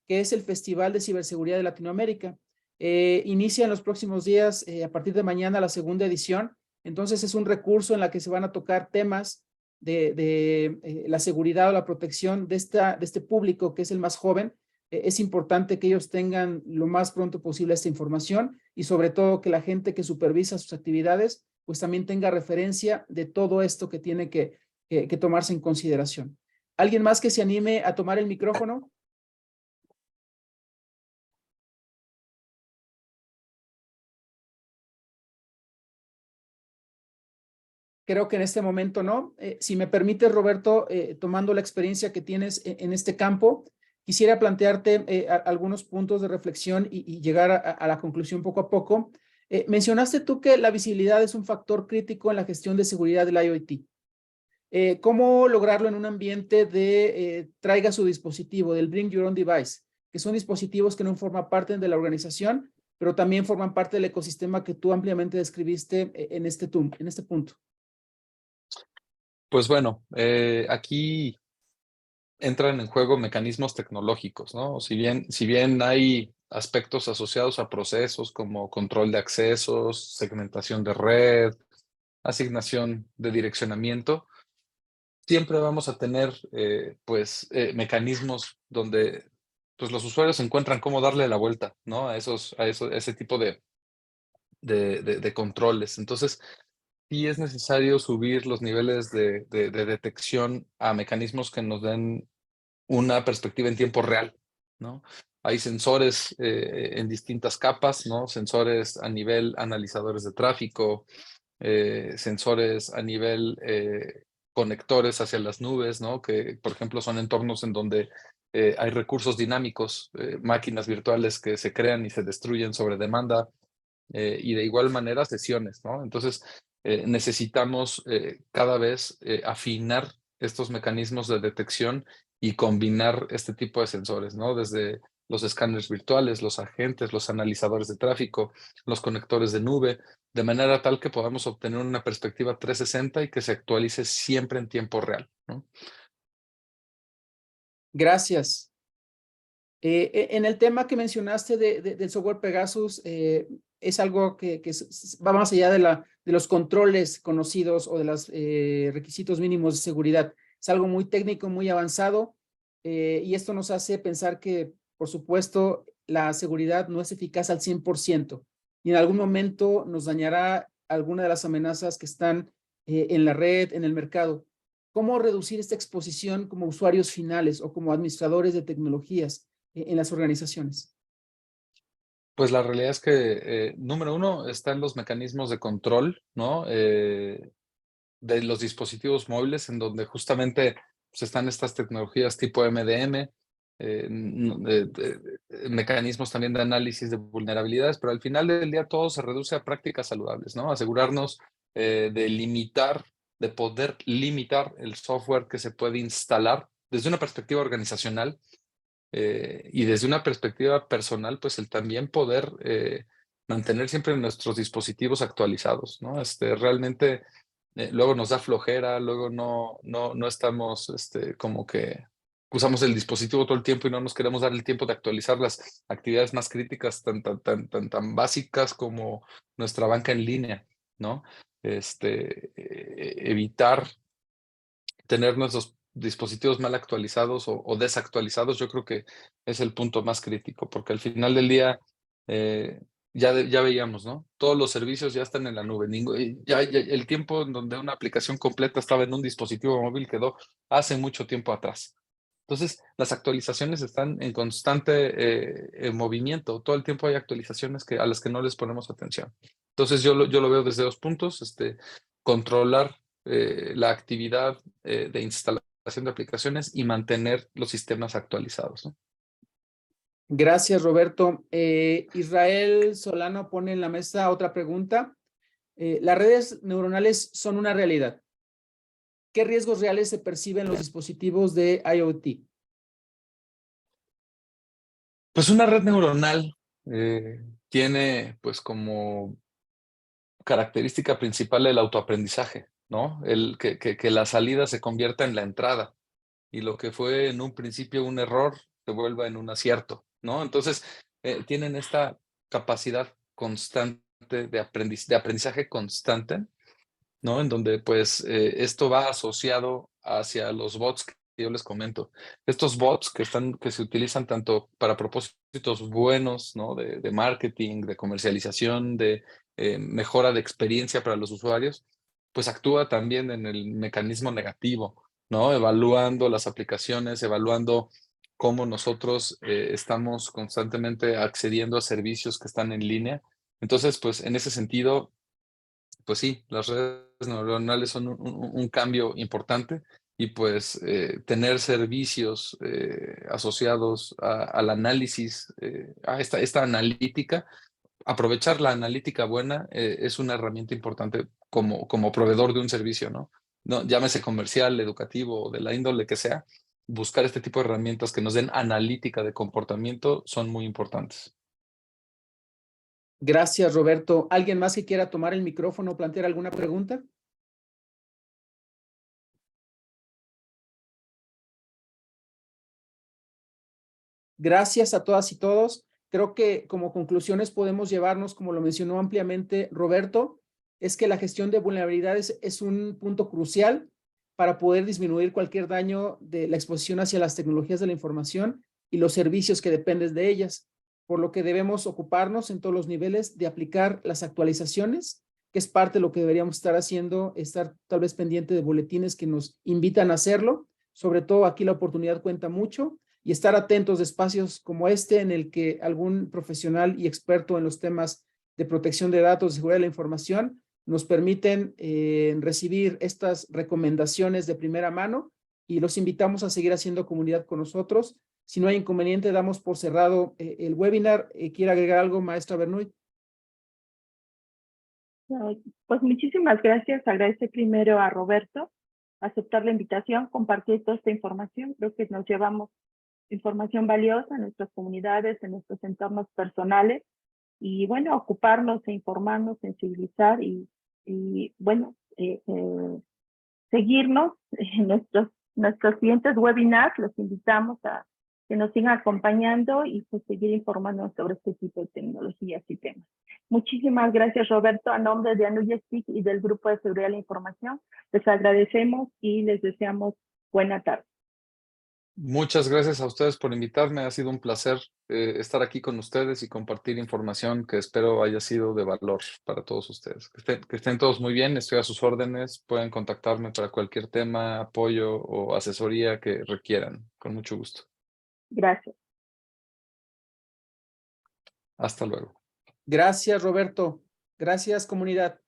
que es el Festival de Ciberseguridad de Latinoamérica. Inicia en los próximos días, a partir de mañana, la segunda edición. Entonces, es un recurso en la que se van a tocar temas de la seguridad o la protección de este público que es el más joven. Es importante que ellos tengan lo más pronto posible esta información y sobre todo que la gente que supervisa sus actividades pues también tenga referencia de todo esto que tiene que tomarse en consideración. ¿Alguien más que se anime a tomar el micrófono? Creo que en este momento no. Si me permites, Roberto, tomando la experiencia que tienes en este campo, quisiera plantearte algunos puntos de reflexión y llegar a la conclusión poco a poco. Mencionaste tú que la visibilidad es un factor crítico en la gestión de seguridad del IoT. ¿Cómo lograrlo en un ambiente de traiga su dispositivo, del Bring Your Own Device, que son dispositivos que no forman parte de la organización, pero también forman parte del ecosistema que tú ampliamente describiste en este punto? Pues bueno, aquí entran en juego mecanismos tecnológicos, ¿no? Si bien hay aspectos asociados a procesos como control de accesos, segmentación de red, asignación de direccionamiento, siempre vamos a tener mecanismos donde pues, los usuarios encuentran cómo darle la vuelta, ¿no? A ese tipo de controles. Entonces, sí es necesario subir los niveles de detección a mecanismos que nos den una perspectiva en tiempo real, ¿no? Hay sensores en distintas capas, ¿no? Sensores a nivel analizadores de tráfico, sensores a nivel conectores hacia las nubes, ¿no? Que, por ejemplo, son entornos en donde hay recursos dinámicos, máquinas virtuales que se crean y se destruyen sobre demanda, y de igual manera sesiones, ¿no? Entonces, necesitamos cada vez afinar estos mecanismos de detección y combinar este tipo de sensores, ¿no? Desde los escáneres virtuales, los agentes, los analizadores de tráfico, los conectores de nube, de manera tal que podamos obtener una perspectiva 360 y que se actualice siempre en tiempo real, ¿no? Gracias. En el tema que mencionaste del software Pegasus, es algo que va más allá de los controles conocidos o de los requisitos mínimos de seguridad. Es algo muy técnico, muy avanzado, y esto nos hace pensar que, por supuesto, la seguridad no es eficaz al 100% y en algún momento nos dañará alguna de las amenazas que están en la red, en el mercado. ¿Cómo reducir esta exposición como usuarios finales o como administradores de tecnologías en las organizaciones? Pues la realidad es que, número uno, están los mecanismos de control, ¿no? De los dispositivos móviles, en donde justamente pues, están estas tecnologías tipo MDM, mecanismos también de análisis de vulnerabilidades, pero al final del día todo se reduce a prácticas saludables, ¿no? Asegurarnos de poder limitar el software que se puede instalar desde una perspectiva organizacional, y desde una perspectiva personal, pues el también poder mantener siempre nuestros dispositivos actualizados, ¿no? Realmente luego nos da flojera, luego no estamos como que usamos el dispositivo todo el tiempo y no nos queremos dar el tiempo de actualizar las actividades más críticas tan básicas como nuestra banca en línea, ¿no? Evitar tener nuestros dispositivos mal actualizados o desactualizados, yo creo que es el punto más crítico, porque al final del día ya veíamos, ¿no? Todos los servicios ya están en la nube. Ya el tiempo en donde una aplicación completa estaba en un dispositivo móvil quedó hace mucho tiempo atrás. Entonces, las actualizaciones están en constante movimiento. Todo el tiempo hay actualizaciones a las que no les ponemos atención. Entonces, yo lo veo desde 2 puntos. Controlar la actividad de instalación de aplicaciones y mantener los sistemas actualizados, ¿no? Gracias, Roberto. Israel Solano pone en la mesa otra pregunta. Las redes neuronales son una realidad. ¿Qué riesgos reales se perciben en los dispositivos de IoT? Pues una red neuronal tiene pues como característica principal el autoaprendizaje, ¿no? Que la salida se convierta en la entrada y lo que fue en un principio un error se vuelva en un acierto, ¿no? Entonces, tienen esta capacidad constante de aprendizaje constante, ¿no? En donde pues esto va asociado hacia los bots que yo les comento. Estos bots que se utilizan tanto para propósitos buenos, ¿no? De marketing, de comercialización, de mejora de experiencia para los usuarios, pues actúa también en el mecanismo negativo, ¿no? Evaluando las aplicaciones, evaluando cómo nosotros estamos constantemente accediendo a servicios que están en línea. Entonces, pues en ese sentido, pues sí, las redes neuronales son un cambio importante y pues tener servicios asociados al análisis, a esta analítica, aprovechar la analítica buena es una herramienta importante como proveedor de un servicio, ¿no? No, llámese comercial, educativo o de la índole que sea, buscar este tipo de herramientas que nos den analítica de comportamiento son muy importantes. Gracias, Roberto. ¿Alguien más que quiera tomar el micrófono o plantear alguna pregunta? Gracias a todas y todos. Creo que como conclusiones podemos llevarnos, como lo mencionó ampliamente Roberto, es que la gestión de vulnerabilidades es un punto crucial para poder disminuir cualquier daño de la exposición hacia las tecnologías de la información y los servicios que dependen de ellas, por lo que debemos ocuparnos en todos los niveles de aplicar las actualizaciones, que es parte de lo que deberíamos estar haciendo, estar tal vez pendiente de boletines que nos invitan a hacerlo. Sobre todo aquí la oportunidad cuenta mucho y estar atentos de espacios como este en el que algún profesional y experto en los temas de protección de datos, de seguridad de la información, nos permiten recibir estas recomendaciones de primera mano y los invitamos a seguir haciendo comunidad con nosotros. Si no hay inconveniente, damos por cerrado el webinar. ¿Quiere agregar algo, maestra Bernuy? Pues muchísimas gracias. Agradece primero a Roberto aceptar la invitación, compartir toda esta información. Creo que nos llevamos información valiosa en nuestras comunidades, en nuestros entornos personales y bueno, ocuparnos e informarnos, sensibilizar y bueno, seguirnos en nuestros siguientes webinars. Los invitamos a que nos sigan acompañando y pues seguir informándonos sobre este tipo de tecnologías y temas. Muchísimas gracias, Roberto. A nombre de ANUYESTIC y del Grupo de Seguridad de la Información, les agradecemos y les deseamos buena tarde. Muchas gracias a ustedes por invitarme. Ha sido un placer estar aquí con ustedes y compartir información que espero haya sido de valor para todos ustedes. Que estén todos muy bien. Estoy a sus órdenes. Pueden contactarme para cualquier tema, apoyo o asesoría que requieran. Con mucho gusto. Gracias. Hasta luego. Gracias, Roberto. Gracias, comunidad.